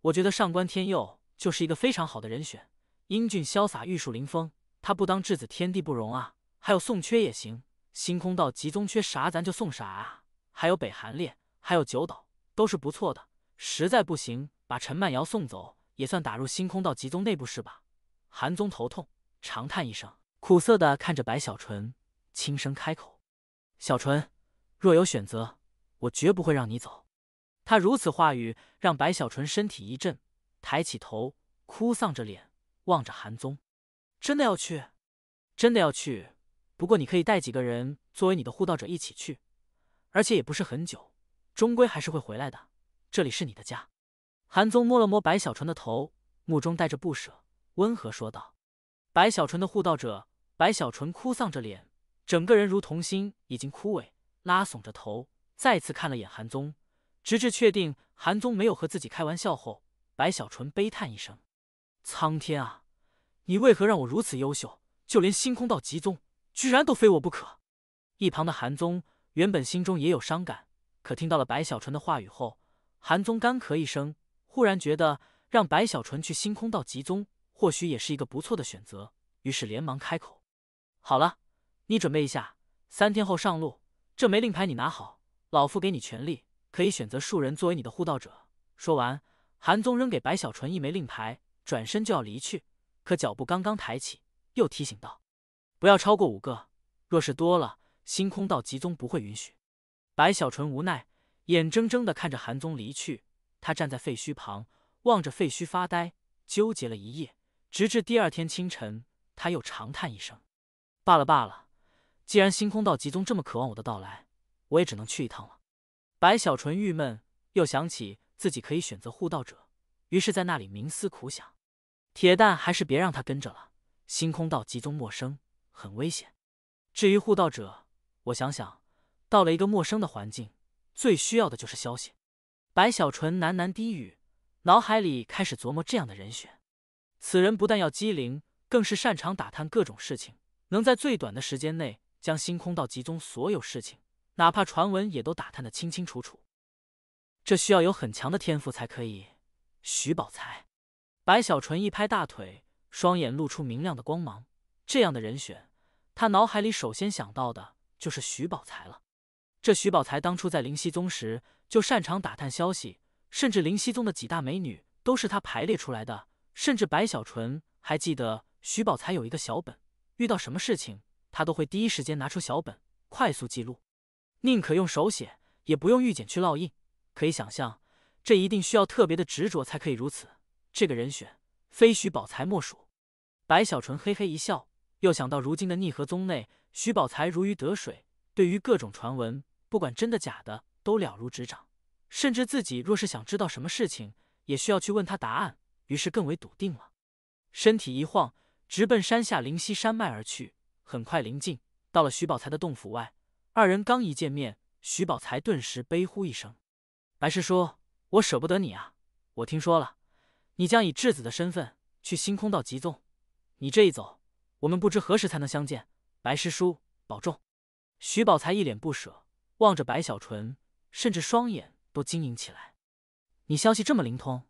我觉得上官天佑就是一个非常好的人选，英俊潇洒，玉树临风，他不当质子天地不容啊。还有宋缺也行，星空道集宗缺啥咱就送啥啊。还有北韩烈，还有九岛，都是不错的。实在不行，把陈曼瑶送走，也算打入星空道集宗内部是吧？韩宗头痛，长叹一声，苦涩的看着白小纯，轻声开口：“小纯，若有选择，我绝不会让你走。”他如此话语，让白小纯身体一震，抬起头，哭丧着脸望着韩宗：“真的要去？真的要去？不过你可以带几个人作为你的护道者一起去，而且也不是很久，终归还是会回来的。这里是你的家。”韩宗摸了摸白小纯的头，目中带着不舍，温和说道：“白小纯的护道者。”白小纯哭丧着脸，整个人如童心已经枯萎，拉耸着头，再次看了眼韩宗，直至确定韩宗没有和自己开玩笑后，白小纯悲叹一声：“苍天啊，你为何让我如此优秀，就连星空道集宗居然都非我不可？”一旁的韩宗原本心中也有伤感，可听到了白小纯的话语后，韩宗干咳一声，忽然觉得让白小纯去星空道集宗或许也是一个不错的选择，于是连忙开口：“好了，你准备一下，3天后上路。这枚令牌你拿好，老夫给你权利，可以选择数人作为你的护道者。”说完，韩宗扔给白小纯一枚令牌，转身就要离去，可脚步刚刚抬起，又提醒道：“不要超过5个，若是多了，星空道集宗不会允许。”白小纯无奈，眼睁睁地看着韩宗离去。他站在废墟旁，望着废墟发呆，纠结了一夜，直至第2天清晨，他又长叹一声：“罢了罢了，既然星空道集宗这么渴望我的到来，我也只能去一趟了。”白小纯郁闷，又想起自己可以选择护道者，于是在那里冥思苦想。铁蛋还是别让他跟着了，星空道集宗陌生，很危险。至于护道者，我想想，到了一个陌生的环境，最需要的就是消息。白小纯喃喃低语，脑海里开始琢磨这样的人选。此人不但要机灵，更是擅长打探各种事情，能在最短的时间内将星空道集宗所有事情，哪怕传闻也都打探得清清楚楚。这需要有很强的天赋才可以。徐宝才。白小纯一拍大腿，双眼露出明亮的光芒。这样的人选，他脑海里首先想到的就是徐宝才了。这徐宝才当初在灵犀宗时就擅长打探消息，甚至灵犀宗的几大美女都是他排列出来的。甚至白小纯还记得徐宝才有一个小本，遇到什么事情他都会第一时间拿出小本快速记录，宁可用手写也不用玉简去烙印。可以想象，这一定需要特别的执着才可以如此。这个人选非徐宝才莫属。白小纯嘿嘿一笑，又想到如今的逆河宗内，徐宝才如鱼得水，对于各种传闻，不管真的假的，都了如指掌。甚至自己若是想知道什么事情，也需要去问他答案，于是更为笃定了。身体一晃，直奔山下灵犀山脉而去。很快临近，到了徐宝才的洞府外。2人刚一见面，徐宝才顿时悲呼一声：“白师叔，我舍不得你啊！我听说了，你将以质子的身份去星空道集宗。你这一走，我们不知何时才能相见。白师叔保重。”徐宝才一脸不舍，望着白小纯，甚至双眼都晶莹起来。“你消息这么灵通？”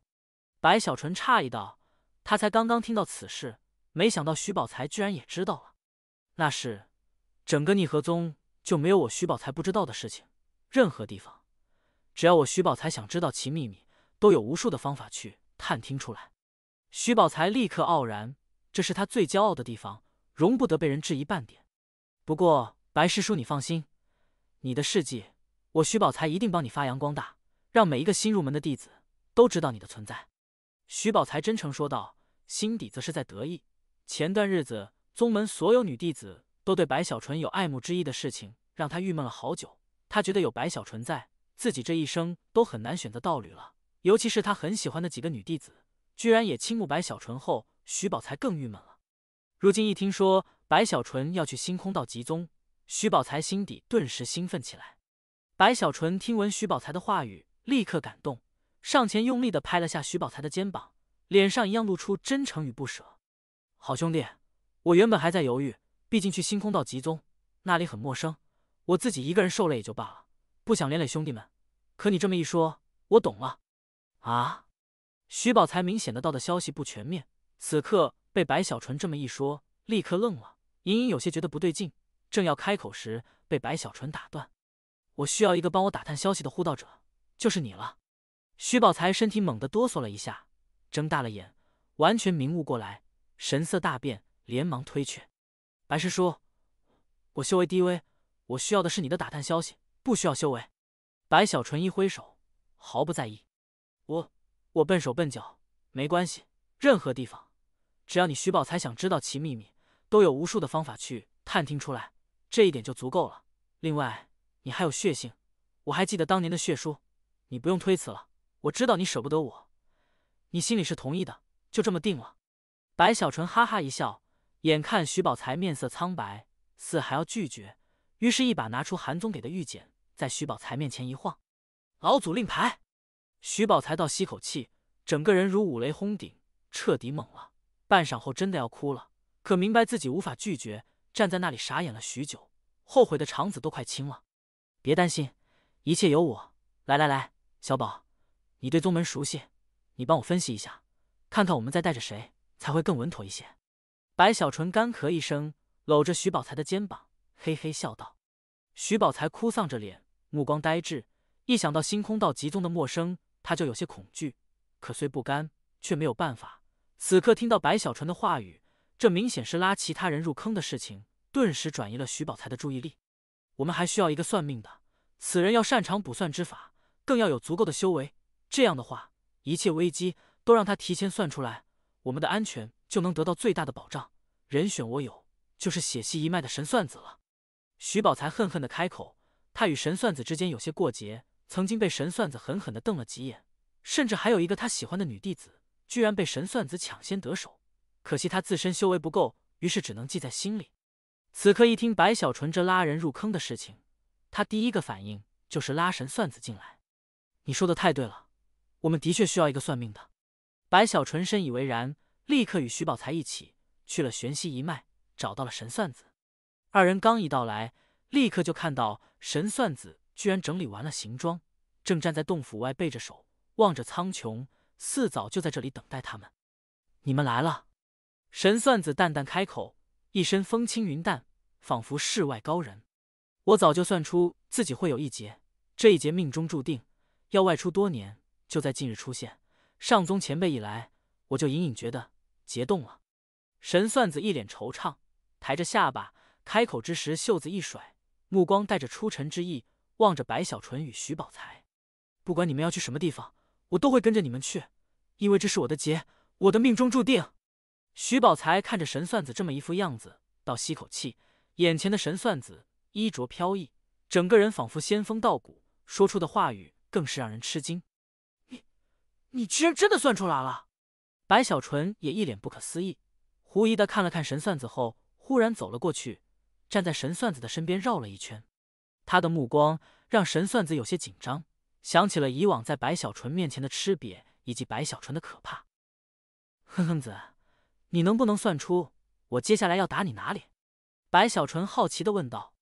白小纯诧异道。他才刚刚听到此事，没想到徐宝才居然也知道了。那是，整个逆河宗就没有我徐宝才不知道的事情。任何地方，只要我徐宝才想知道其秘密，都有无数的方法去探听出来。徐宝才立刻傲然，这是他最骄傲的地方，容不得被人质疑半点。不过白师叔你放心，你的事迹，我徐宝才一定帮你发扬光大，让每一个新入门的弟子都知道你的存在。徐宝才真诚说道，心底则是在得意。前段日子宗门所有女弟子都对白小纯有爱慕之意的事情，让他郁闷了好久。他觉得有白小纯在，自己这一生都很难选择道侣了。尤其是他很喜欢的几个女弟子，居然也倾慕白小纯后，徐宝才更郁闷了。如今一听说白小纯要去星空道集宗，徐宝才心底顿时兴奋起来。白小纯听闻徐宝才的话语，立刻感动，上前用力地拍了下徐宝才的肩膀，脸上一样露出真诚与不舍。“好兄弟，我原本还在犹豫，毕竟去星空道集宗，那里很陌生，我自己一个人受累也就罢了，不想连累兄弟们。可你这么一说，我懂了。啊！徐宝才明显的到的消息不全面，此刻被白小纯这么一说，立刻愣了，隐隐有些觉得不对劲，正要开口时，被白小纯打断。我需要一个帮我打探消息的护道者，就是你了。徐宝才身体猛地哆嗦了一下，睁大了眼，完全明悟过来，神色大变，连忙推却。白师叔，我修为低微，我需要的是你的打探消息，不需要修为。白小纯一挥手，毫不在意。我笨手笨脚，没关系，任何地方，只要你徐宝才想知道其秘密，都有无数的方法去探听出来，这一点就足够了。另外，你还有血性，我还记得当年的血书，你不用推辞了。我知道你舍不得我，你心里是同意的，就这么定了。白小纯哈哈一笑，眼看徐宝才面色苍白，似还要拒绝，于是一把拿出韩宗给的玉简，在徐宝才面前一晃：“老祖令牌。”徐宝才倒吸口气，整个人如五雷轰顶，彻底懵了。半晌后真的要哭了，可明白自己无法拒绝，站在那里傻眼了许久，后悔的肠子都快青了。别担心，一切有我。来，小宝，你对宗门熟悉，你帮我分析一下，看看我们再带着谁才会更稳妥一些。白小纯干咳一声，搂着徐宝才的肩膀，嘿嘿笑道。徐宝才哭丧着脸，目光呆滞，一想到星空道集宗的陌生，他就有些恐惧，可虽不甘，却没有办法。此刻听到白小纯的话语，这明显是拉其他人入坑的事情，顿时转移了徐宝才的注意力。我们还需要一个算命的，此人要擅长卜算之法，更要有足够的修为。这样的话，一切危机都让他提前算出来，我们的安全就能得到最大的保障。人选我有，就是血系一脉的神算子了。徐宝才恨恨的开口，他与神算子之间有些过节，曾经被神算子狠狠地瞪了几眼，甚至还有一个他喜欢的女弟子，居然被神算子抢先得手。可惜他自身修为不够，于是只能记在心里。此刻一听白小纯这拉人入坑的事情，他第一个反应就是拉神算子进来。你说的太对了，我们的确需要一个算命的。白小纯深以为然，立刻与徐宝才一起去了玄溪一脉，找到了神算子。二人刚一到来，立刻就看到神算子居然整理完了行装，正站在洞府外背着手，望着苍穹，似早就在这里等待他们。你们来了。神算子淡淡开口，一身风轻云淡，仿佛世外高人。我早就算出自己会有一劫，这一劫命中注定，要外出多年，就在近日出现。上宗前辈一来，我就隐隐觉得劫动了。神算子一脸惆怅，抬着下巴，开口之时袖子一甩，目光带着出尘之意，望着白小纯与徐宝才。不管你们要去什么地方，我都会跟着你们去，因为这是我的劫，我的命中注定。徐宝才看着神算子这么一副样子，倒吸口气，眼前的神算子衣着飘逸，整个人仿佛仙风道骨，说出的话语更是让人吃惊。你居然真的算出来了！白小纯也一脸不可思议，狐疑的看了看神算子后，忽然走了过去，站在神算子的身边绕了一圈。他的目光让神算子有些紧张，想起了以往在白小纯面前的吃瘪，以及白小纯的可怕。哼哼子，你能不能算出我接下来要打你哪里？白小纯好奇地问道。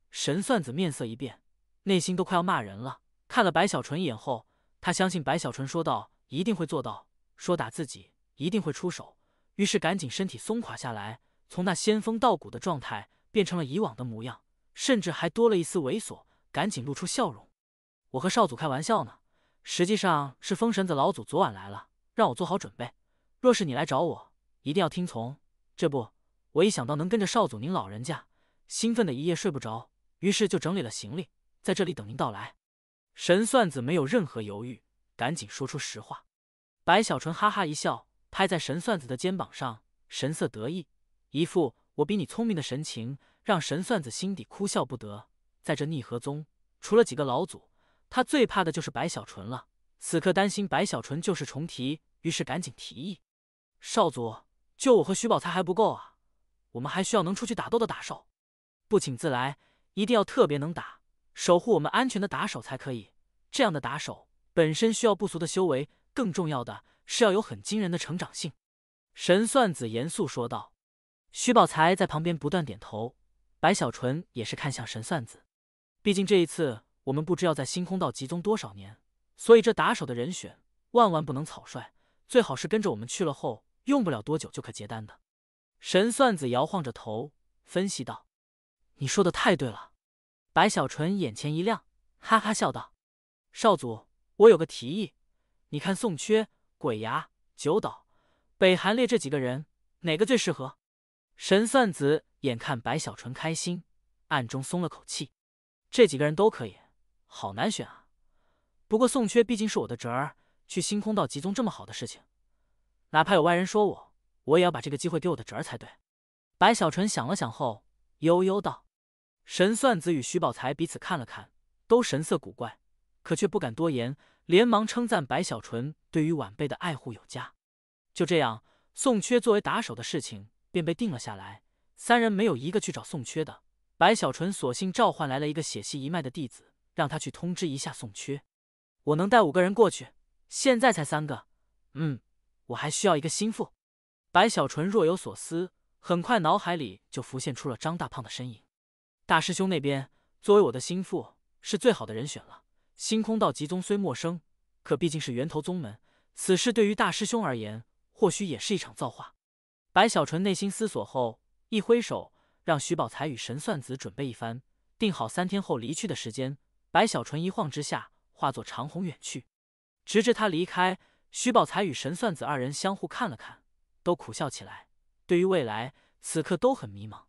神算子面色一变，内心都快要骂人了。看了白小纯一眼后，他相信白小纯说到一定会做到，说打自己一定会出手，于是赶紧身体松垮下来，从那仙风道骨的状态变成了以往的模样，甚至还多了一丝猥琐，赶紧露出笑容。我和少祖开玩笑呢，实际上是风神子老祖昨晚来了，让我做好准备，若是你来找我，一定要听从。这不，我一想到能跟着少祖您老人家，兴奋的一夜睡不着，于是就整理了行李，在这里等您到来。神算子没有任何犹豫，赶紧说出实话。白小纯哈哈一笑，拍在神算子的肩膀上，神色得意，一副我比你聪明的神情，让神算子心底哭笑不得。在这逆河宗，除了几个老祖，他最怕的就是白小纯了。此刻担心白小纯就是重提，于是赶紧提议：少祖，就我和徐宝才还不够啊，我们还需要能出去打斗的打手，不请自来，一定要特别能打，守护我们安全的打手才可以。这样的打手本身需要不俗的修为，更重要的是要有很惊人的成长性。神算子严肃说道。徐宝才在旁边不断点头，白小纯也是看向神算子。毕竟这一次我们不知要在星空道集中多少年，所以这打手的人选万万不能草率，最好是跟着我们去了后，用不了多久就可结单的。神算子摇晃着头，分析道：“你说的太对了。”白小纯眼前一亮，哈哈笑道：“少祖，我有个提议，你看宋缺、鬼牙、九岛、北韩烈这几个人，哪个最适合？”神算子眼看白小纯开心，暗中松了口气。这几个人都可以，好难选啊。不过宋缺毕竟是我的侄儿，去星空道集中这么好的事情，哪怕有外人说我也要把这个机会给我的侄儿才对。白小纯想了想后，悠悠道。神算子与徐宝才彼此看了看，都神色古怪，可却不敢多言，连忙称赞白小纯对于晚辈的爱护有加。就这样，宋缺作为打手的事情便被定了下来。三人没有一个去找宋缺的，白小纯索性召唤来了一个血系一脉的弟子，让他去通知一下宋缺。我能带5个人过去，现在才3个。我还需要一个心腹。白小纯若有所思，很快脑海里就浮现出了张大胖的身影。大师兄那边作为我的心腹是最好的人选了。星空道集宗虽陌生，可毕竟是源头宗门，此事对于大师兄而言，或许也是一场造化。白小纯内心思索后，一挥手，让徐宝才与神算子准备一番，定好3天后离去的时间。白小纯一晃之下，化作长虹远去。直至他离开，徐宝才与神算子2人相互看了看，都苦笑起来。对于未来，此刻都很迷茫。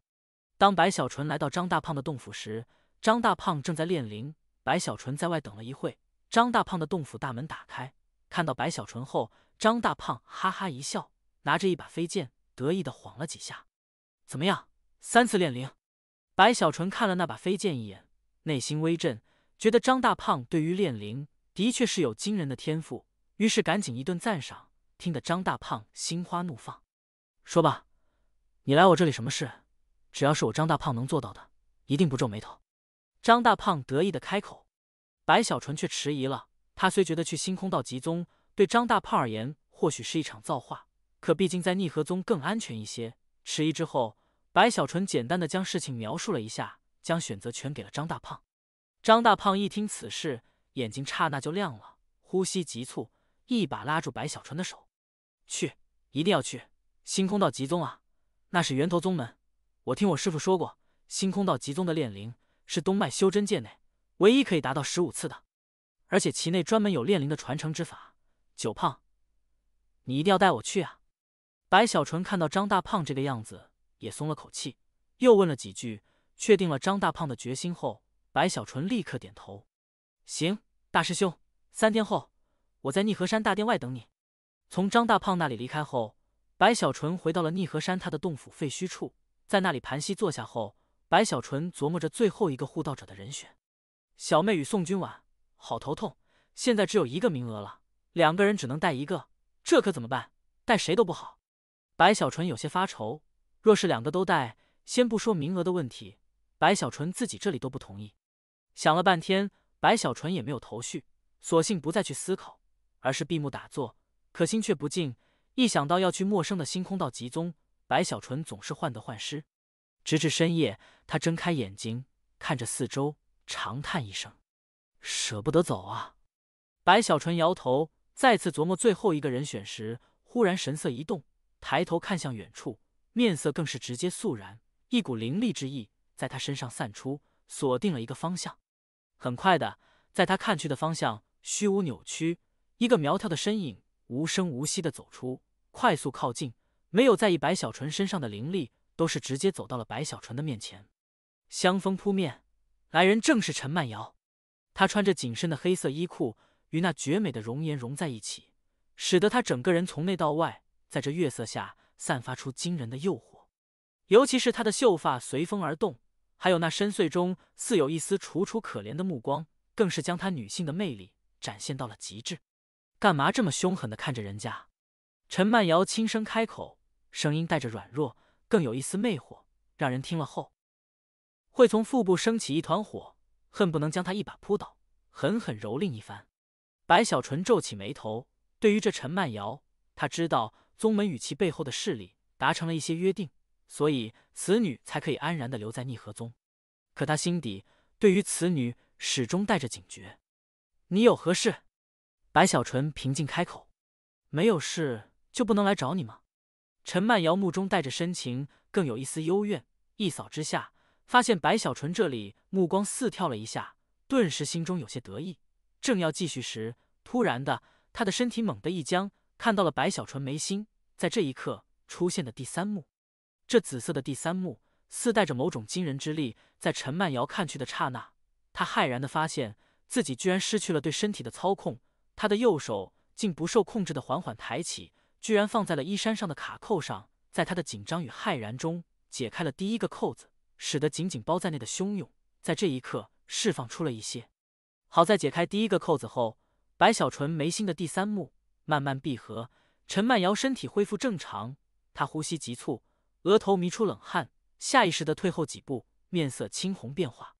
当白小纯来到张大胖的洞府时，张大胖正在炼灵。白小纯在外等了一会，张大胖的洞府大门打开，看到白小纯后，张大胖哈哈一笑，拿着一把飞剑，得意的晃了几下。怎么样，3次炼灵？白小纯看了那把飞剑一眼，内心微震，觉得张大胖对于炼灵的确是有惊人的天赋，于是赶紧一顿赞赏，听得张大胖心花怒放。说吧，你来我这里什么事？只要是我张大胖能做到的，一定不皱眉头。张大胖得意的开口。白小纯却迟疑了，他虽觉得去星空道集宗对张大胖而言或许是一场造化，可毕竟在逆河宗更安全一些。迟疑之后，白小纯简单的将事情描述了一下，将选择权给了张大胖。张大胖一听此事，眼睛刹那就亮了，呼吸急促，一把拉住白小纯的手：“去，一定要去！星空道集宗啊，那是源头宗门。我听我师父说过，星空道集宗的炼灵是东脉修真界内唯一可以达到15次的，而且其内专门有炼灵的传承之法。九胖，你一定要带我去啊！”白小纯看到张大胖这个样子，也松了口气，又问了几句，确定了张大胖的决心后，白小纯立刻点头：“行，大师兄，3天后我在逆河山大殿外等你。”从张大胖那里离开后，白小纯回到了逆河山他的洞府废墟处，在那里盘膝坐下后，白小纯琢磨着最后一个护道者的人选。小妹与宋君婉，好头痛，现在只有1个名额了，2个人只能带1个，这可怎么办？带谁都不好。白小纯有些发愁，若是2个都带，先不说名额的问题，白小纯自己这里都不同意。想了半天，白小纯也没有头绪，索性不再去思考，而是闭目打坐，可心却不静。一想到要去陌生的星空道集宗，白小纯总是患得患失。直至深夜，他睁开眼睛，看着四周，长叹一声：“舍不得走啊。”白小纯摇头，再次琢磨最后一个人选时，忽然神色一动，抬头看向远处，面色更是直接肃然，一股凌厉之意在他身上散出，锁定了一个方向。很快的，在他看去的方向，虚无扭曲，一个苗条的身影无声无息地走出，快速靠近，没有在意白小纯身上的凌厉，都是直接走到了白小纯的面前。香风扑面，来人正是陈曼瑶。她穿着紧身的黑色衣裤，与那绝美的容颜融在一起，使得她整个人从内到外，在这月色下散发出惊人的诱惑。尤其是她的秀发随风而动，还有那深邃中似有一丝楚楚可怜的目光，更是将她女性的魅力展现到了极致。干嘛这么凶狠地看着人家？陈曼瑶轻声开口，声音带着软弱，更有一丝魅惑，让人听了后会从腹部升起一团火，恨不能将他一把扑倒，狠狠蹂躏一番。白小纯皱起眉头，对于这陈曼瑶，他知道宗门与其背后的势力达成了一些约定，所以此女才可以安然地留在逆河宗。可他心底对于此女始终带着警觉。你有何事？白小纯平静开口。没有事就不能来找你吗？陈曼瑶目中带着深情，更有一丝幽怨。一扫之下，发现白小纯这里，目光似跳了一下，顿时心中有些得意。正要继续时，突然的，他的身体猛地一僵，看到了白小纯眉心在这一刻出现的第三目。这紫色的第三目似带着某种惊人之力，在陈曼瑶看去的刹那，他骇然地发现自己居然失去了对身体的操控，他的右手竟不受控制地缓缓抬起，居然放在了衣衫上的卡扣上，在他的紧张与骇然中解开了第一个扣子，使得紧紧包在内的汹涌在这一刻释放出了一些。好在解开第一个扣子后，白小纯眉心的第三目慢慢闭合，陈曼瑶身体恢复正常，她呼吸急促，额头迷出冷汗，下意识地退后几步，面色青红变化。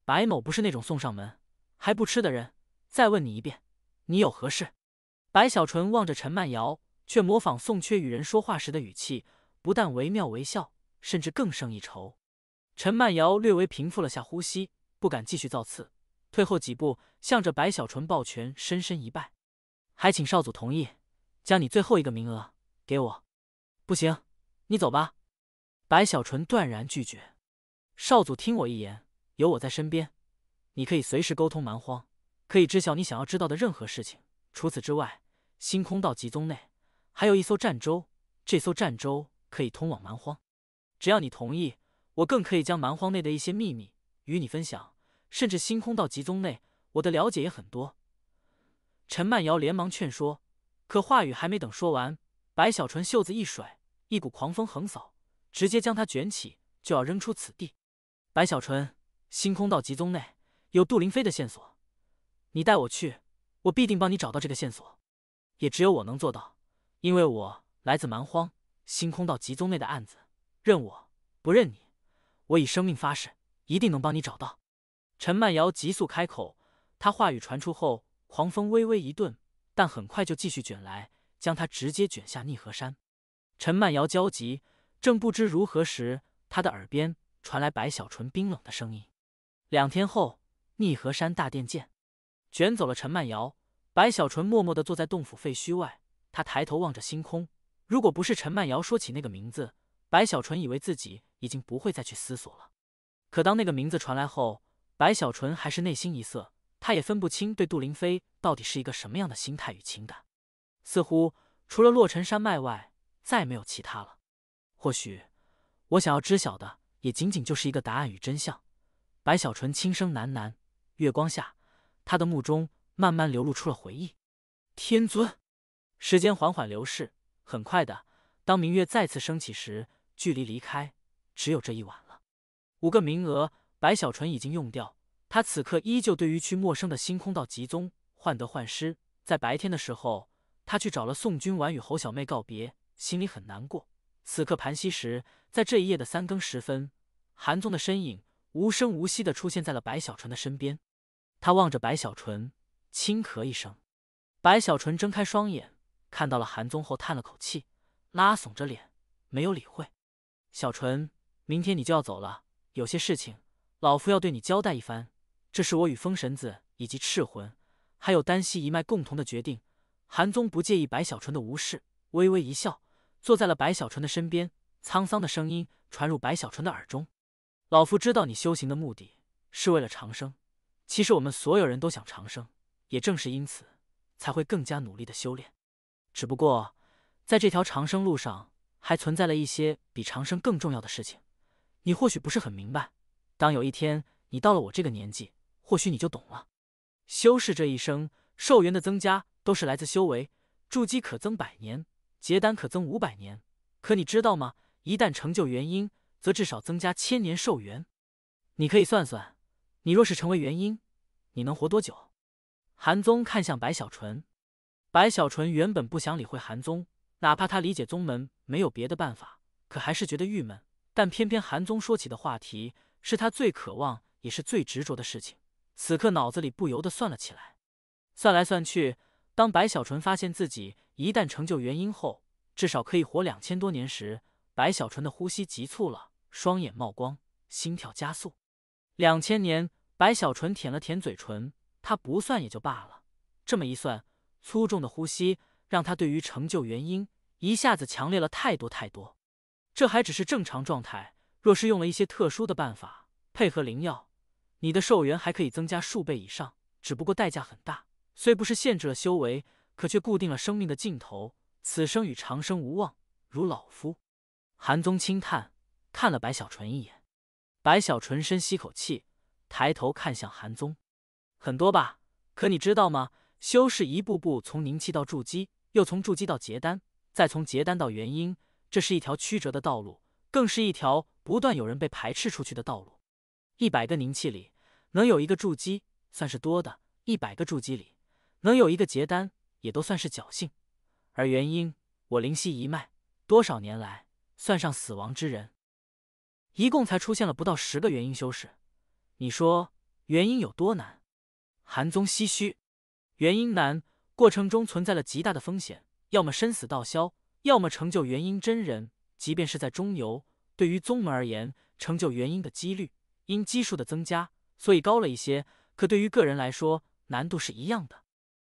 白某不是那种送上门还不吃的人，再问你一遍，你有何事？白小纯望着陈曼瑶，却模仿宋缺与人说话时的语气，不但惟妙惟肖，甚至更胜一筹。陈曼瑶略微平复了下呼吸，不敢继续造次，退后几步，向着白小纯抱拳，深深一拜。还请少祖同意，将你最后一个名额给我。不行，你走吧。白小纯断然拒绝。少祖听我一言，有我在身边，你可以随时沟通蛮荒，可以知晓你想要知道的任何事情。除此之外，星空道集宗内还有一艘战舟，这艘战舟可以通往蛮荒。只要你同意，我更可以将蛮荒内的一些秘密与你分享，甚至星空道集宗内我的了解也很多。陈曼瑶连忙劝说，可话语还没等说完，白小纯袖子一甩，一股狂风横扫，直接将他卷起，就要扔出此地。白小纯，星空道集宗内有杜林飞的线索，你带我去，我必定帮你找到这个线索。也只有我能做到，因为我来自蛮荒，星空道集宗内的案子，认我不认你，我以生命发誓，一定能帮你找到。陈曼瑶急速开口，他话语传出后，狂风微微一顿，但很快就继续卷来，将他直接卷下逆河山。陈曼瑶焦急，正不知如何时，他的耳边传来白小纯冰冷的声音：2天后，逆河山大殿见。卷走了陈曼瑶，白小纯默默地坐在洞府废墟外，他抬头望着星空。如果不是陈曼瑶说起那个名字，白小纯以为自己已经不会再去思索了。可当那个名字传来后，白小纯还是内心一涩，他也分不清对杜林飞到底是一个什么样的心态与情感，似乎除了洛尘山脉外，再没有其他了。或许我想要知晓的，也仅仅就是一个答案与真相。白小纯轻声喃喃，月光下，他的目中慢慢流露出了回忆。天尊，时间缓缓流逝，很快的，当明月再次升起时，距离离开只有这一晚了。5个名额，白小纯已经用掉，他此刻依旧对于去陌生的星空道集宗患得患失。在白天的时候，他去找了宋君婉与侯小妹告别，心里很难过。此刻盘膝时，在这一夜的3更时分，韩宗的身影无声无息地出现在了白小纯的身边。他望着白小纯，轻咳一声。白小纯睁开双眼，看到了韩宗后叹了口气，拉耸着脸，没有理会。小纯，明天你就要走了，有些事情老夫要对你交代一番，这是我与风神子以及赤魂还有丹溪一脉共同的决定。韩宗不介意白小纯的无视，微微一笑，坐在了白小纯的身边，沧桑的声音传入白小纯的耳中：老夫知道你修行的目的是为了长生，其实我们所有人都想长生，也正是因此才会更加努力的修炼。只不过在这条长生路上，还存在了一些比长生更重要的事情，你或许不是很明白，当有一天你到了我这个年纪，或许你就懂了。修士这一生，寿元的增加都是来自修为，筑基可增100年，结丹可增500年，可你知道吗？一旦成就元婴，则至少增加1000年寿元。你可以算算，你若是成为元婴，你能活多久？韩宗看向白小纯，白小纯原本不想理会韩宗，哪怕他理解宗门没有别的办法，可还是觉得郁闷。但偏偏韩宗说起的话题是他最渴望也是最执着的事情，此刻脑子里不由得算了起来。算来算去，当白小纯发现自己一旦成就元婴后，至少可以活2000多年时，白小纯的呼吸急促了，双眼冒光，心跳加速。2000年，白小纯舔了舔嘴唇，他不算也就罢了，这么一算，粗重的呼吸让他对于成就元婴一下子强烈了太多太多。这还只是正常状态，若是用了一些特殊的办法，配合灵药，你的寿元还可以增加数倍以上，只不过代价很大，虽不是限制了修为，可却固定了生命的尽头，此生与长生无望，如老夫。韩宗轻叹，看了白小纯一眼。白小纯深吸口气，抬头看向韩宗。很多吧，可你知道吗？修士一步步从凝气到筑基，又从筑基到结丹，再从结丹到元婴，这是一条曲折的道路，更是一条不断有人被排斥出去的道路。100个凝气里能有1个筑基，算是多的；100个筑基里能有1个结丹，也都算是侥幸。而元婴，我灵犀一脉，多少年来算上死亡之人，一共才出现了不到10个元婴修士。你说元婴有多难？韩宗唏嘘，元婴难，过程中存在了极大的风险，要么生死道消，要么成就元婴真人。即便是在中游，对于宗门而言，成就元婴的几率因基数的增加，所以高了一些，可对于个人来说，难度是一样的。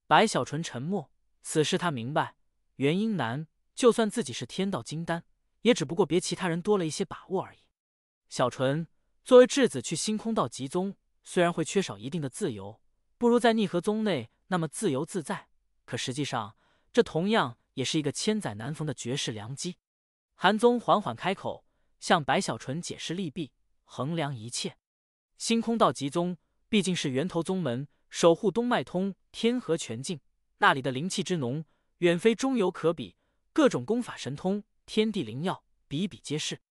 白小纯沉默，此时他明白，元婴难，就算自己是天道金丹，也只不过别其他人多了一些把握而已。小纯，作为质子去星空道极宗，虽然会缺少一定的自由，不如在逆合宗内那么自由自在，可实际上，这同样也是一个千载难逢的绝世良机。韩宗缓缓开口，向白小纯解释利弊，衡量一切。星空道极宗毕竟是源头宗门，守护东脉通天河全境，那里的灵气之浓，远非中游可比，各种功法神通、天地灵药比比皆是。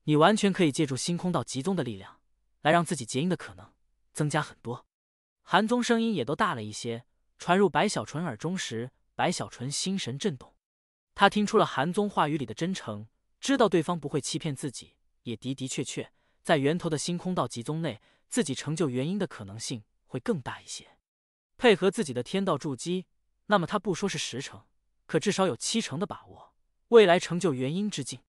你完全可以借助星空道极宗的力量，来让自己结阴的可能增加很多。韩宗声音也都大了一些，传入白小纯耳中时，白小纯心神震动。他听出了韩宗话语里的真诚，知道对方不会欺骗自己，也的的确确在源头的星空道极宗内，自己成就元婴的可能性会更大一些。配合自己的天道筑基，那么他不说是10成，可至少有7成的把握，未来成就元婴之境。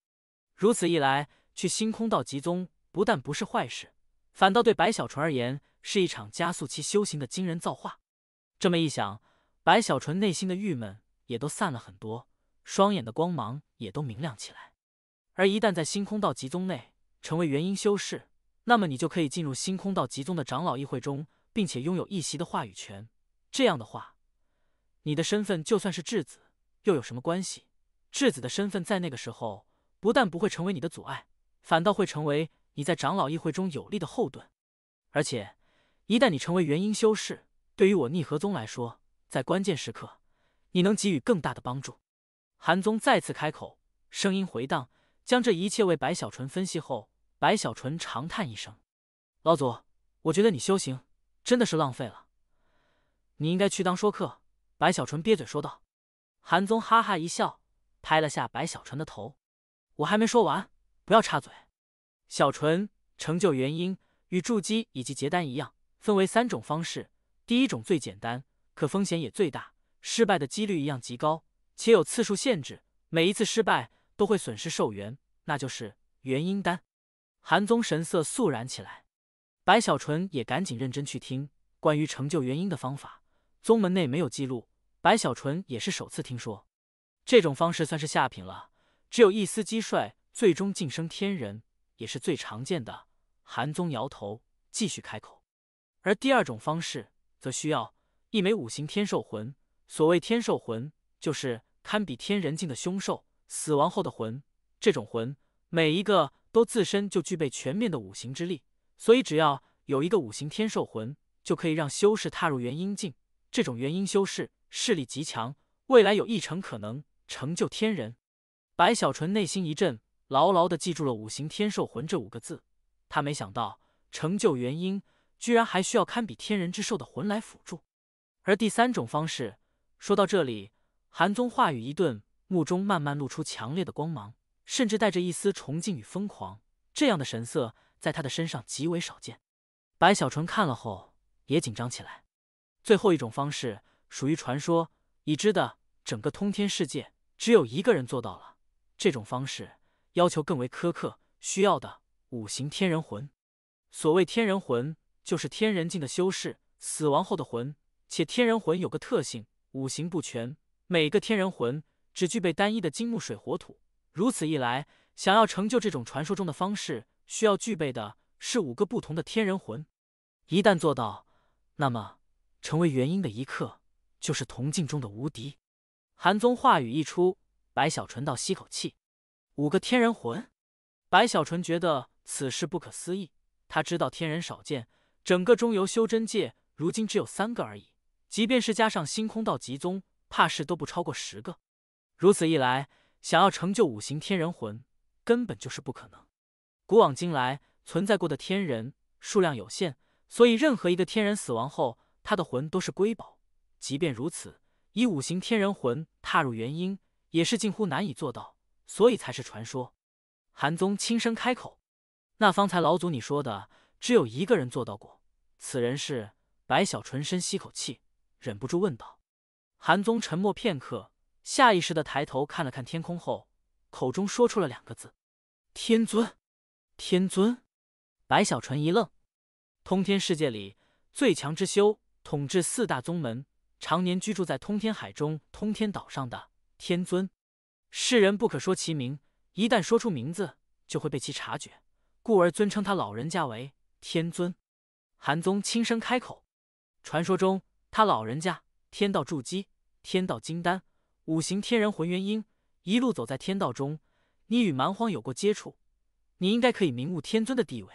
如此一来，去星空道极宗不但不是坏事，反倒对白小纯而言是一场加速其修行的惊人造化。这么一想，白小纯内心的郁闷也都散了很多，双眼的光芒也都明亮起来。而一旦在星空道极宗内成为元婴修士，那么你就可以进入星空道极宗的长老议会中，并且拥有一席的话语权。这样的话，你的身份就算是质子，又有什么关系？质子的身份在那个时候不但不会成为你的阻碍，反倒会成为你在长老议会中有力的后盾。而且，一旦你成为元婴修士，对于我逆合宗来说，在关键时刻，你能给予更大的帮助。韩宗再次开口，声音回荡，将这一切为白小纯分析后，白小纯长叹一声：“老祖，我觉得你修行真的是浪费了，你应该去当说客。”白小纯憋嘴说道。韩宗哈哈一笑，拍了下白小纯的头：“我还没说完，不要插嘴。小纯，成就元婴与筑基以及结丹一样，分为3种方式。第一种最简单，可风险也最大，失败的几率一样极高，且有次数限制，每一次失败都会损失寿元，那就是元婴丹。”韩宗神色肃然起来，白小纯也赶紧认真去听关于成就元婴的方法，宗门内没有记录，白小纯也是首次听说。这种方式算是下品了，只有一丝基帅最终晋升天人，也是最常见的。韩宗摇头，继续开口。而第2种方式则需要一枚5行天兽魂，所谓天兽魂，就是堪比天人境的凶兽，死亡后的魂。这种魂每一个都自身就具备全面的5行之力，所以只要有一个5行天兽魂，就可以让修士踏入元婴境。这种元婴修士势力极强，未来有1成可能成就天人。白小纯内心一震，牢牢地记住了5行天兽魂这5个字。他没想到成就元婴居然还需要堪比天人之兽的魂来辅助。而第3种方式，说到这里，韩宗话语一顿，目中慢慢露出强烈的光芒，甚至带着一丝崇敬与疯狂。这样的神色在他的身上极为少见。白小纯看了后也紧张起来。最后一种方式属于传说，已知的整个通天世界只有1个人做到了。这种方式要求更为苛刻，需要的五行天人魂。所谓天人魂，就是天人境的修士死亡后的魂，且天人魂有个特性，五行不全，每个天人魂只具备单一的金木水火土。如此一来，想要成就这种传说中的方式，需要具备的是5个不同的天人魂。一旦做到，那么成为元婴的一刻，就是铜镜中的无敌。韩宗话语一出，白小纯倒吸口气，5个天人魂。白小纯觉得此事不可思议，他知道天人少见，整个中游修真界如今只有3个而已，即便是加上星空道极宗，怕是都不超过10个。如此一来，想要成就5行天人魂，根本就是不可能。古往今来存在过的天人数量有限，所以任何一个天人死亡后，他的魂都是瑰宝。即便如此，以5行天人魂踏入元婴，也是近乎难以做到，所以才是传说。韩宗轻声开口：“那方才老祖你说的，只有1个人做到过，此人是？”白小纯深吸口气，忍不住问道。韩宗沉默片刻，下意识地抬头看了看天空后，口中说出了2个字：“天尊。”天尊？白小纯一愣。通天世界里最强之修，统治4大宗门，常年居住在通天海中通天岛上的天尊，世人不可说其名，一旦说出名字，就会被其察觉，故而尊称他老人家为天尊。韩宗轻声开口：“传说中，他老人家天道筑基，天道金丹，5行天人魂元婴，一路走在天道中。你与蛮荒有过接触，你应该可以明悟天尊的地位。”